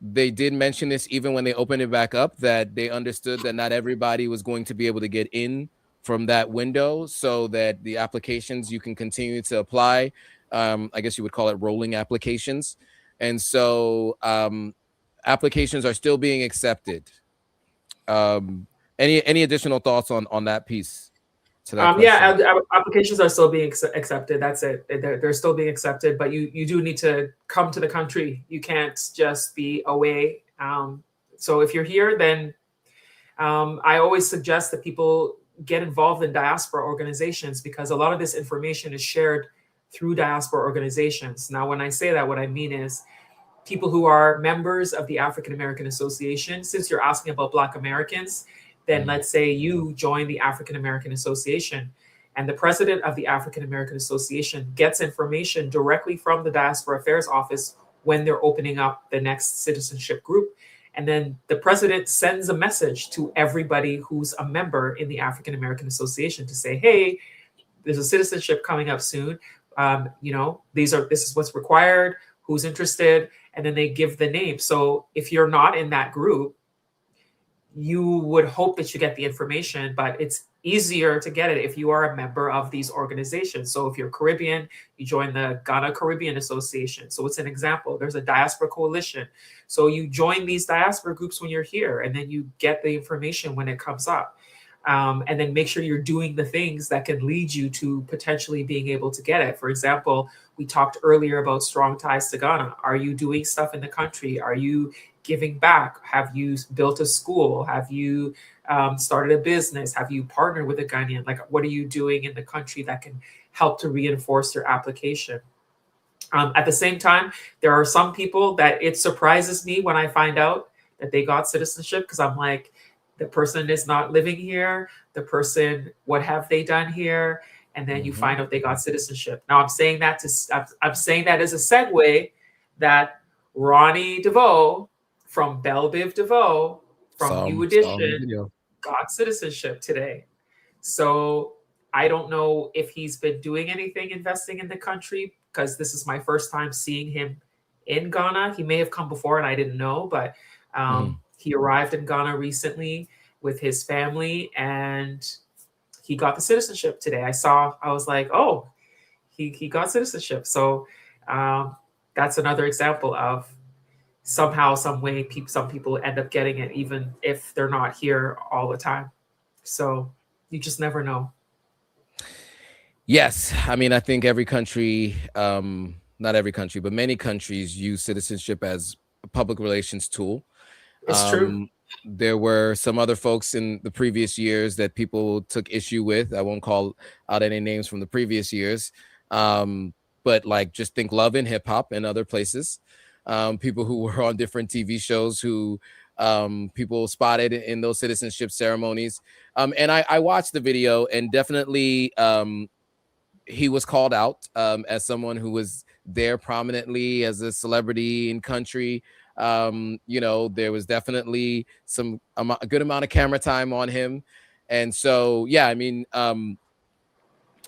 They did mention this even when they opened it back up, that they understood that not everybody was going to be able to get in from that window, so that the applications you can continue to apply. I guess you would call it rolling applications. And so applications are still being accepted. Any additional thoughts on that piece? To that yeah, applications are still being accepted. That's it. They're still being accepted, but you do need to come to the country. You can't just be away. So if you're here, then I always suggest that people get involved in diaspora organizations, because a lot of this information is shared through diaspora organizations. Now, when I say that, what I mean is people who are members of the African American Association. Since you're asking about Black Americans, then let's say you join the African American Association, and the president of the African American Association gets information directly from the Diaspora Affairs Office when they're opening up the next citizenship group. And then the president sends a message to everybody who's a member in the African American Association to say, hey, there's a citizenship coming up soon. You know, this is what's required, who's interested, and then they give the name. So if you're not in that group, you would hope that you get the information, but it's easier to get it if you are a member of these organizations. So if you're Caribbean, you join the Ghana Caribbean Association. So it's an example. There's a diaspora coalition. So you join these diaspora groups when you're here, and then you get the information when it comes up. And then make sure you're doing the things that can lead you to potentially being able to get it. For example, we talked earlier about strong ties to Ghana. Are you doing stuff in the country? Are you giving back? Have you built a school? Have you started a business? Have you partnered with a Ghanaian? Like, what are you doing in the country that can help to reinforce your application? At the same time, there are some people that it surprises me when I find out that they got citizenship, because I'm like, the person is not living here. The person, what have they done here? And then you find out they got citizenship. Now I'm saying that as a segue that Ronnie DeVoe from Belle Biv DeVoe from New Edition got citizenship today. So I don't know if he's been doing anything investing in the country, because this is my first time seeing him in Ghana. He may have come before and I didn't know, but he arrived in Ghana recently with his family, and he got the citizenship today. I was like, oh, he got citizenship. So that's another example of somehow, some way, some people end up getting it, even if they're not here all the time. So you just never know. Yes. I mean, I think every country, not every country, but many countries use citizenship as a public relations tool. It's true. There were some other folks in the previous years that people took issue with. I won't call out any names from the previous years. But like, just think Love and Hip Hop and other places. People who were on different TV shows who people spotted in those citizenship ceremonies. And I watched the video, and definitely he was called out as someone who was there prominently as a celebrity in country. You know, there was definitely a good amount of camera time on him. And so, yeah, I mean,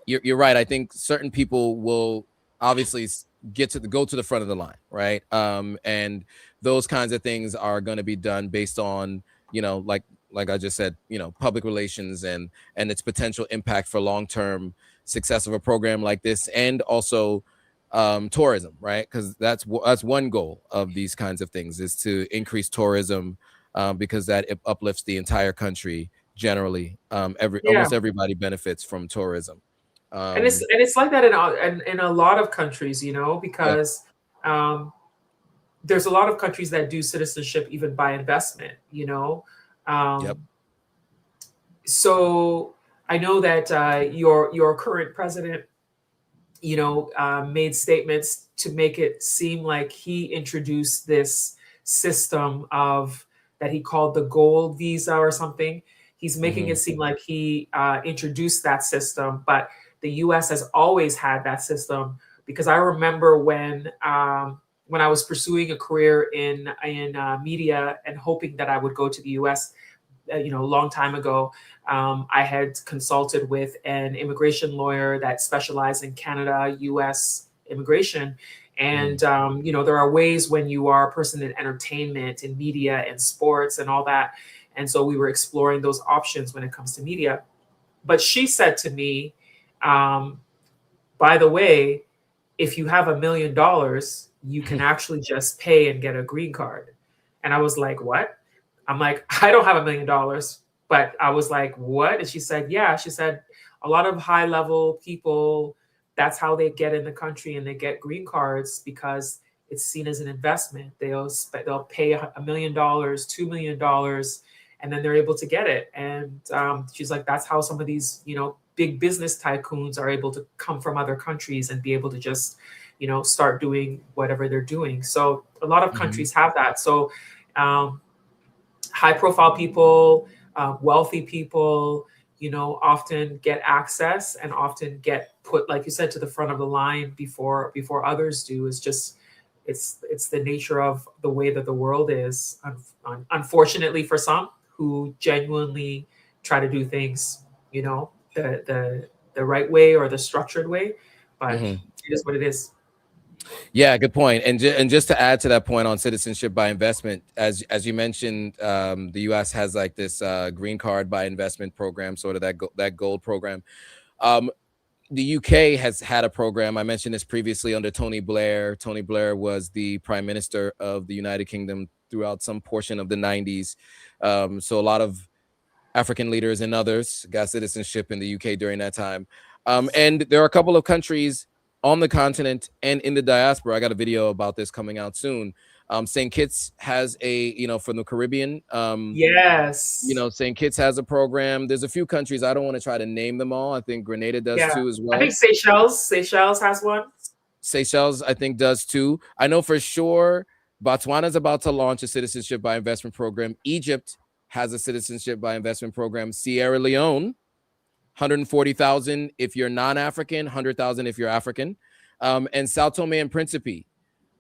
you're right. I think certain people will obviously go to the front of the line, right? And those kinds of things are going to be done based on, you know, like I just said, you know, public relations and its potential impact for long-term success of a program like this, and also tourism, right? Because that's one goal of these kinds of things, is to increase tourism, because that uplifts the entire country generally. Yeah. Almost everybody benefits from tourism. And it's like that in a lot of countries, you know, because there's a lot of countries that do citizenship even by investment, you know. Yep. So I know that your current president, you know, made statements to make it seem like he introduced this system of that he called the gold visa or something. He's making it seem like he introduced that system, but the U.S. has always had that system. Because I remember when I was pursuing a career in media and hoping that I would go to the U.S. You know, a long time ago, I had consulted with an immigration lawyer that specialized in Canada, U.S. immigration. And, you know, there are ways when you are a person in entertainment, in media and sports and all that. And so we were exploring those options when it comes to media. But she said to me, by the way, if you have $1 million, you can actually just pay and get a green card. And I was like, what? I'm like, I don't have $1 million, but I was like, what? And she said, yeah. She said, a lot of high level people, that's how they get in the country and they get green cards because it's seen as an investment. They'll pay $1 million, $2 million, and then they're able to get it. And she's like, that's how some of these, you know, big business tycoons are able to come from other countries and be able to just, you know, start doing whatever they're doing. So a lot of countries have that. So high profile people, wealthy people, you know, often get access and often get put, like you said, to the front of the line before others do. Is just, it's the nature of the way that the world is, unfortunately for some who genuinely try to do things, you know, the right way or the structured way, but it is what it is. Yeah, good point. And just to add to that point on citizenship by investment, as you mentioned, the U.S. has like this green card by investment program, sort of that gold program. The UK has had a program. I mentioned this previously under Tony Blair. Tony Blair was the Prime Minister of the United Kingdom throughout some portion of the 90s. So a lot of African leaders and others got citizenship in the UK during that time. And there are a couple of countries on the continent and in the diaspora. I got a video about this coming out soon. St. Kitts has a, you know, from the Caribbean. Yes. You know, St. Kitts has a program. There's a few countries. I don't want to try to name them all. I think Grenada does too as well. I think Seychelles has one. Seychelles, I think, does too. I know for sure Botswana is about to launch a citizenship by investment program. Egypt has a citizenship by investment program. Sierra Leone, 140,000 if you're non-African, 100,000 if you're African. And Sao Tome and Principe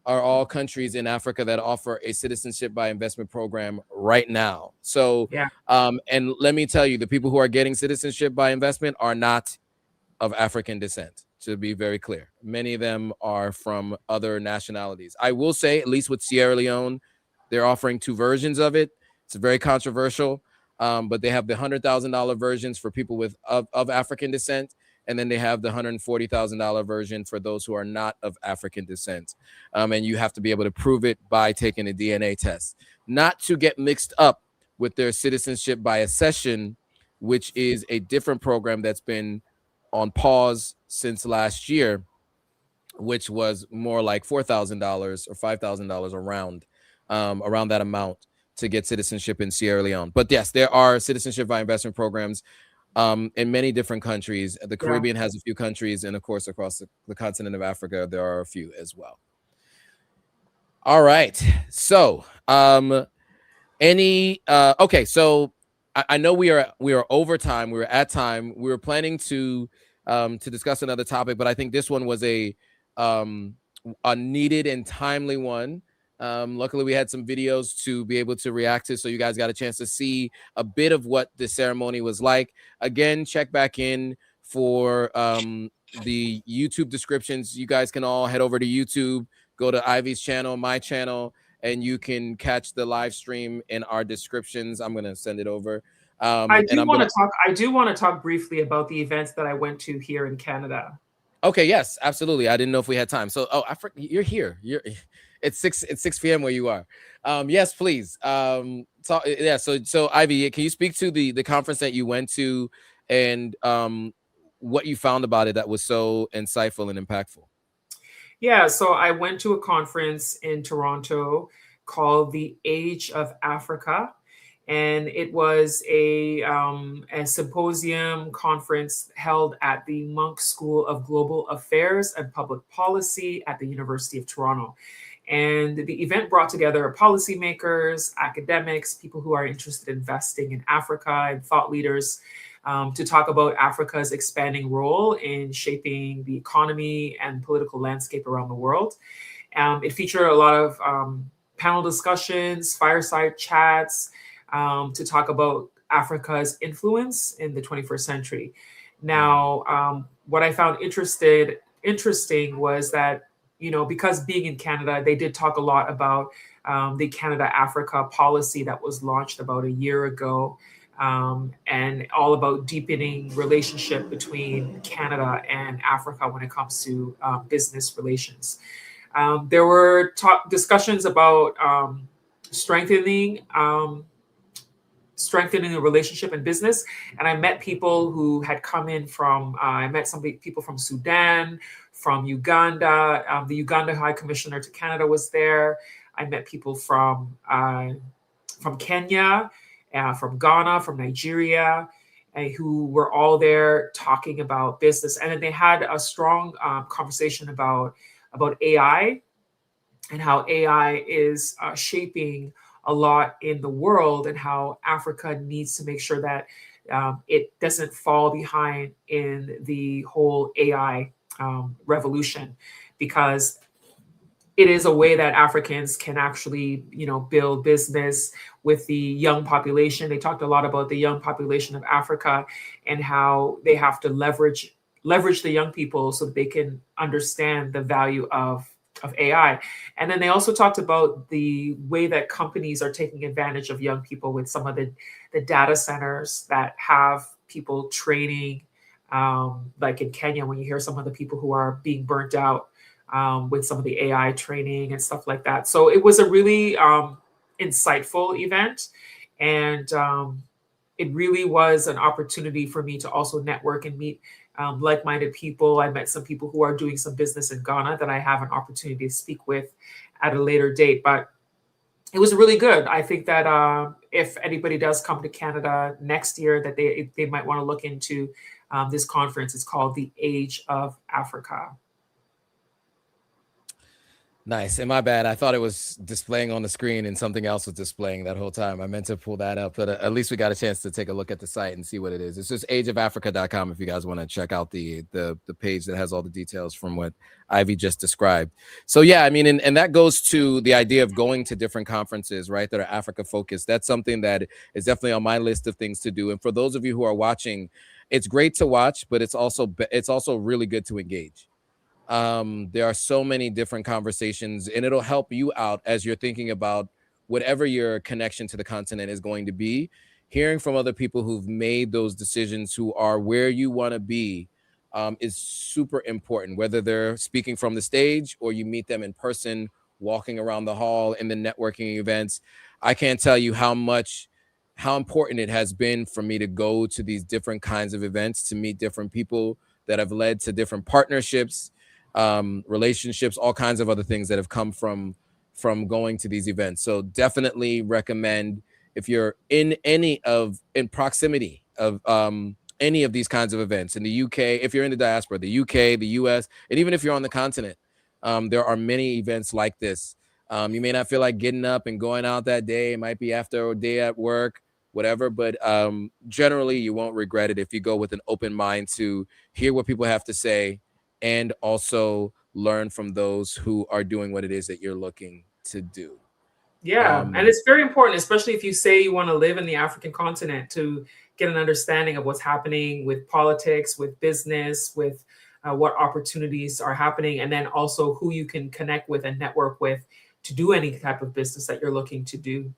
are all countries in Africa that offer a citizenship by investment program right now. So, and let me tell you, the people who are getting citizenship by investment are not of African descent, to be very clear. Many of them are from other nationalities. I will say, at least with Sierra Leone, they're offering two versions of it. It's very controversial, but they have the $100,000 versions for people with of African descent, and then they have the $140,000 version for those who are not of African descent. And you have to be able to prove it by taking a DNA test, not to get mixed up with their citizenship by accession, which is a different program that's been on pause since last year, which was more like $4,000 or $5,000 around that amount to get citizenship in Sierra Leone. But yes, there are citizenship by investment programs in many different countries. The Caribbean has a few countries, and of course, across the continent of Africa, there are a few as well. All right. So, okay. So I know we are over time. We were at time. We were planning to discuss another topic, but I think this one was a needed and timely one. Luckily, we had some videos to be able to react to, so you guys got a chance to see a bit of what the ceremony was like. Again, check back in for the YouTube descriptions. You guys can all head over to YouTube, go to Ivy's channel, my channel, and you can catch the live stream in our descriptions. I'm going to send it over. I do want to talk briefly about the events that I went to here in Canada. Okay, yes, absolutely. I didn't know if we had time. So, you're here. It's 6 p.m. where you are. Yes, please. So Ivy, can you speak to the conference that you went to and what you found about it that was so insightful and impactful? Yeah, so I went to a conference in Toronto called the Age of Africa, and it was a symposium conference held at the Monk School of Global Affairs and Public Policy at the University of Toronto. And the event brought together policymakers, academics, people who are interested in investing in Africa, and thought leaders to talk about Africa's expanding role in shaping the economy and political landscape around the world. It featured a lot of panel discussions, fireside chats to talk about Africa's influence in the 21st century. Now, what I found interesting was that, because being in Canada, they did talk a lot about the Canada-Africa policy that was launched about a year ago, and all about deepening relationship between Canada and Africa when it comes to business relations. There were discussions about strengthening the relationship in business. And I met people who had come in from, I met some people from Sudan, from Uganda. The Uganda High Commissioner to Canada was there. I met people from Kenya, from Ghana, from Nigeria, who were all there talking about business. And then they had a strong conversation about AI and how AI is shaping a lot in the world, and how Africa needs to make sure that it doesn't fall behind in the whole AI revolution, because it is a way that Africans can actually, build business with the young population. They talked a lot about the young population of Africa and how they have to leverage the young people so that they can understand the value of AI. And then they also talked about the way that companies are taking advantage of young people with some of the data centers that have people training, like in Kenya, when you hear some of the people who are being burnt out with some of the AI training and stuff like that. So it was a really insightful event. And it really was an opportunity for me to also network and meet like-minded people. I met some people who are doing some business in Ghana that I have an opportunity to speak with at a later date. But it was really good. I think that if anybody does come to Canada next year, that they might want to look into this conference. It's called the Age of Africa. Nice. And my bad, I thought it was displaying on the screen and something else was displaying that whole time. I meant to pull that up, but at least we got a chance to take a look at the site and see what it is. It's just ageofafrica.com if you guys want to check out the page that has all the details from what Ivy just described. So yeah, I mean, and that goes to the idea of going to different conferences, right, that are Africa focused. That's something that is definitely on my list of things to do. And for those of you who are watching, it's great to watch, but it's also really good to engage. There are so many different conversations, and it'll help you out as you're thinking about whatever your connection to the continent is going to be. Hearing from other people who've made those decisions, who are where you want to be, is super important, whether they're speaking from the stage or you meet them in person, walking around the hall in the networking events. I can't tell you how important it has been for me to go to these different kinds of events, to meet different people that have led to different partnerships, relationships, all kinds of other things that have come from going to these events. So definitely recommend, if you're in proximity of any of these kinds of events in the UK, if you're in the diaspora, the UK, the US, and even if you're on the continent, there are many events like this. You may not feel like getting up and going out that day. It might be after a day at work, whatever, but generally you won't regret it if you go with an open mind to hear what people have to say, and also learn from those who are doing what it is that you're looking to do. Yeah, and it's very important, especially if you say you want to live in the African continent, to get an understanding of what's happening with politics, with business, with what opportunities are happening, and then also who you can connect with and network with to do any type of business that you're looking to do.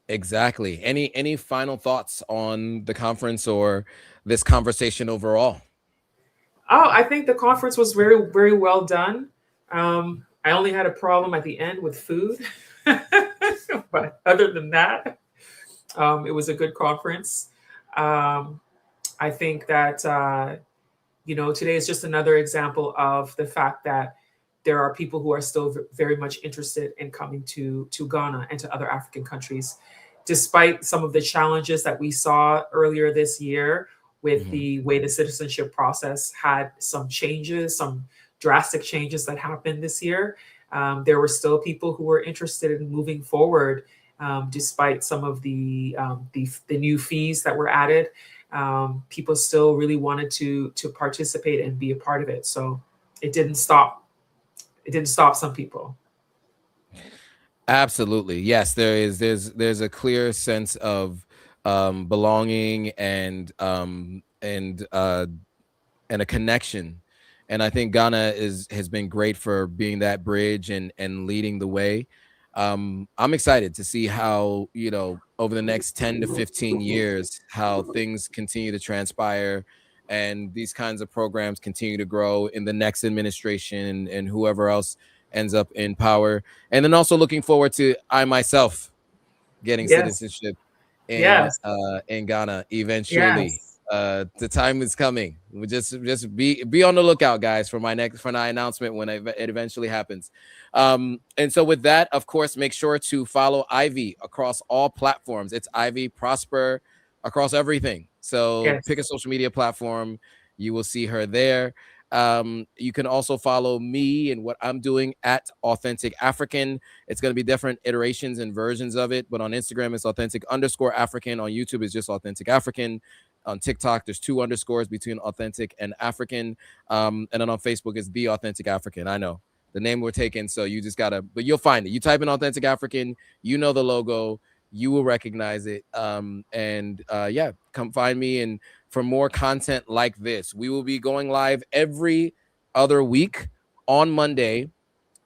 Exactly. Any final thoughts on the conference or this conversation overall? Oh, I think the conference was very, very well done. I only had a problem at the end with food, but other than that, it was a good conference. I think that today is just another example of the fact that there are people who are still very much interested in coming to Ghana and to other African countries, despite some of the challenges that we saw earlier this year with the way the citizenship process had some changes, some drastic changes that happened this year. There were still people who were interested in moving forward, despite some of the new fees that were added. People still really wanted to participate and be a part of it. So it didn't stop. It didn't stop some people. Absolutely. Yes, there's a clear sense of belonging and a connection. And I think Ghana has been great for being that bridge and leading the way. I'm excited to see how, over the next 10 to 15 years, how things continue to transpire and these kinds of programs continue to grow in the next administration and whoever else ends up in power. And then also looking forward to I myself getting citizenship in Ghana eventually. Yes. The time is coming. We just be on the lookout, guys, for my announcement when it eventually happens. And so with that, of course, make sure to follow Ivy across all platforms. It's Ivy Prosper across everything. So pick a social media platform, you will see her there. You can also follow me and what I'm doing at Authentic African. It's going to be different iterations and versions of it, but on Instagram it's Authentic_African. On YouTube it's just Authentic African. On TikTok there's 2 underscores between Authentic and African. And then on Facebook it's The Authentic African. I know the name we're taking, so you just gotta, but you'll find it. You type in Authentic African, the logo, you will recognize it. Yeah, come find me. And for more content like this, we will be going live every other week on Monday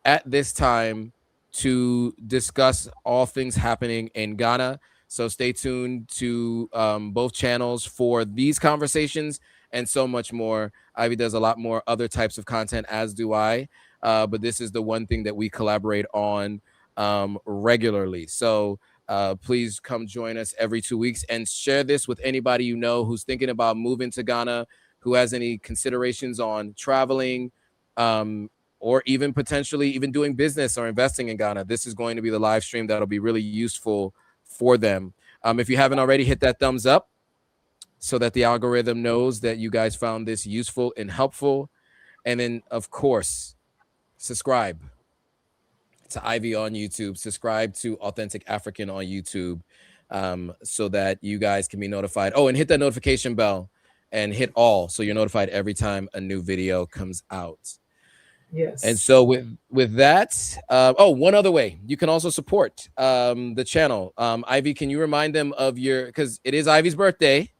at this time to discuss all things happening in Ghana. So stay tuned to both channels for these conversations and so much more. Ivy does a lot more other types of content, as do I. But this is the one thing that we collaborate on regularly. So please come join us every 2 weeks and share this with anybody you know who's thinking about moving to Ghana, who has any considerations on traveling, or even potentially even doing business or investing in Ghana. This is going to be the live stream that'll be really useful for them. If you haven't already, hit that thumbs up so that the algorithm knows that you guys found this useful and helpful. And then, of course, subscribe to Ivy on YouTube, subscribe to Authentic African on YouTube, so that you guys can be notified. Oh, and hit that notification bell and hit all so you're notified every time a new video comes out. Yes. And so with that, one other way you can also support the channel. Ivy, can you remind them of because it is Ivy's birthday,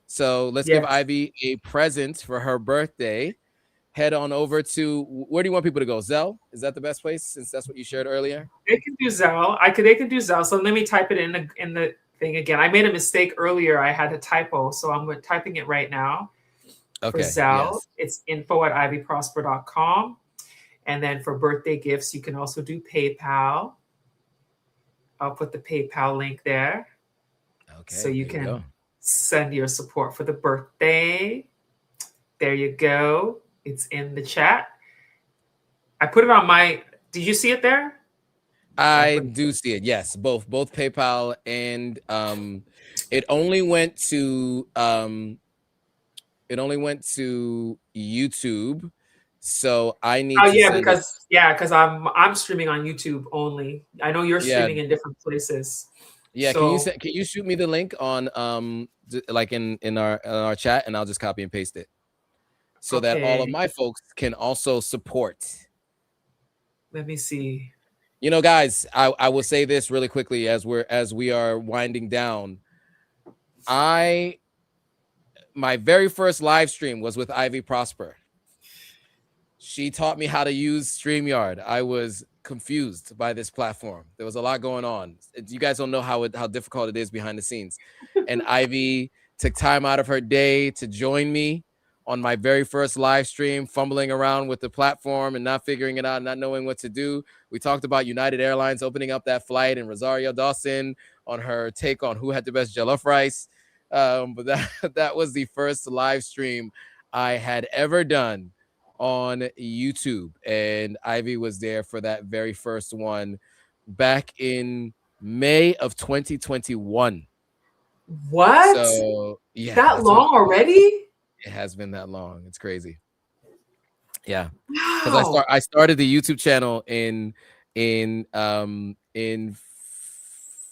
so let's give Ivy a present for her birthday. Head on over to, where do you want people to go? Zelle? Is that the best place, since that's what you shared earlier? They can do Zelle. They can do Zelle. So let me type it in the thing again. I made a mistake earlier. I had a typo, so I'm typing it right now. Okay. For Zelle, it's info@ivyprosper.com. And then for birthday gifts, you can also do PayPal. I'll put the PayPal link there. Okay. So you can send your support for the birthday. There you go. It's in the chat. I put it on did you see it there? I do see it. Yes, both PayPal and it only went to YouTube. So I need to because I'm streaming on YouTube only. I know you're streaming in different places. Yeah, so, can you shoot me the link on like in our chat, and I'll just copy and paste it so that all of my folks can also support. Let me see. Guys, I will say this really quickly as we are winding down. My very first live stream was with Ivy Prosper. She taught me how to use StreamYard. I was confused by this platform. There was a lot going on. You guys don't know how difficult it is behind the scenes. And Ivy took time out of her day to join me on my very first live stream, fumbling around with the platform and not figuring it out, not knowing what to do. We talked about United Airlines opening up that flight and Rosario Dawson on her take on who had the best jollof rice. But that was the first live stream I had ever done on YouTube, and Ivy was there for that very first one back in May of 2021. What? So yeah, That long already? It has been that long. It's crazy. Yeah, because Wow. I started the YouTube channel in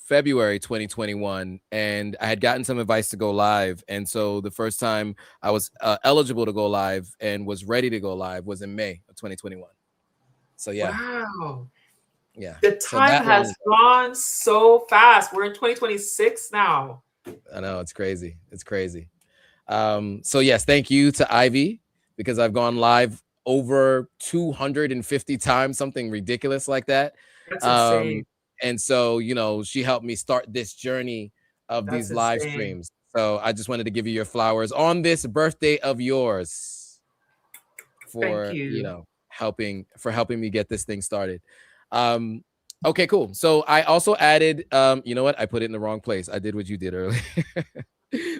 February 2021, and I had gotten some advice to go live, and so the first time I was eligible to go live and was ready to go live was in May of 2021. So yeah. Wow. Yeah. The time has gone so fast. We're in 2026 now. I know, it's crazy. It's crazy. So yes, thank you to Ivy, because I've gone live over 250 times, something ridiculous like that. That's insane. And so, you know, she helped me start this journey of these live streams. So I just wanted to give you your flowers on this birthday of yours for, you know, helping me get this thing started. Okay, cool. So I also added, you know what? I put it in the wrong place. I did what you did earlier.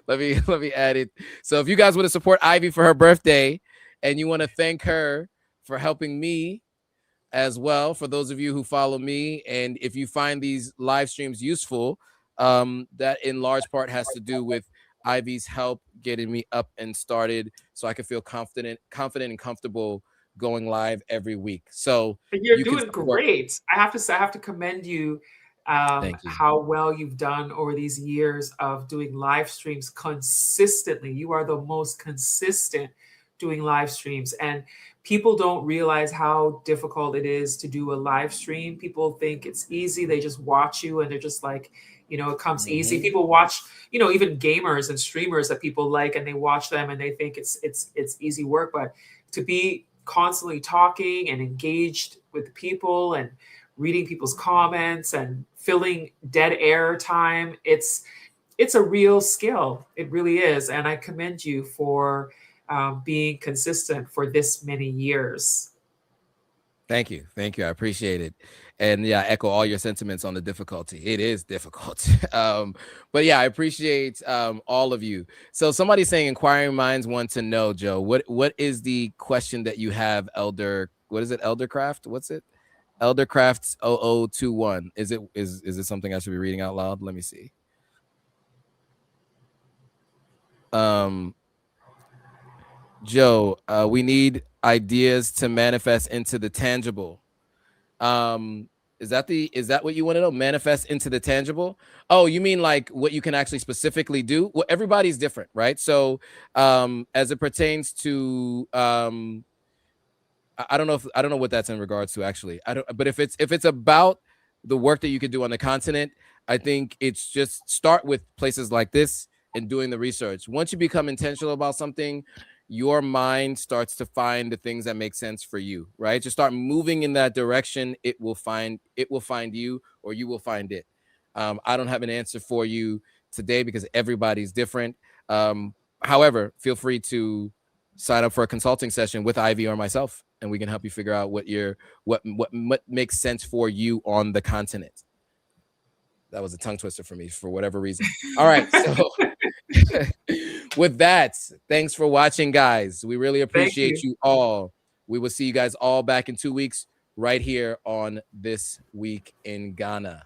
let me add it. So if you guys want to support Ivy for her birthday and you want to thank her for helping me as well, for those of you who follow me, and if you find these live streams useful, that in large part has to do with Ivy's help getting me up and started so I can feel confident and comfortable going live every week. So you're doing great. I have to commend you. How well you've done over these years of doing live streams consistently. You are the most consistent doing live streams, and people don't realize how difficult it is to do a live stream. People think it's easy. They just watch you and they're just like, you know, it comes easy. People watch, you know, even gamers and streamers that people like, and they watch them and they think it's easy work. But to be constantly talking and engaged with people and reading people's comments and filling dead air time, it's a real skill. It really is. And I commend you for being consistent for this many years. Thank you. I appreciate it. And yeah, I echo all your sentiments on the difficulty. It is difficult. But yeah, I appreciate all of you. So somebody's saying inquiring minds want to know, Joe, what is the question that you have, Elder? What is it? Eldercraft? What's it? Eldercrafts 0021. Is it something I should be reading out loud? Let me see. Joe, we need ideas to manifest into the tangible. Is that what you want to know? Manifest into the tangible? Oh, you mean like what you can actually specifically do? Well, everybody's different, right? So as it pertains to I don't know what that's in regards to, actually. But if it's about the work that you could do on the continent, I think it's just start with places like this and doing the research. Once you become intentional about something, your mind starts to find the things that make sense for you, right? Just start moving in that direction. It will find you, or you will find it. I don't have an answer for you today because everybody's different. However, feel free to sign up for a consulting session with Ivy or myself, and we can help you figure out what makes sense for you on the continent. That was a tongue twister for me for whatever reason. All right, so with that, thanks for watching, guys. We really appreciate you all. We will see you guys all back in 2 weeks right here on This Week in Ghana.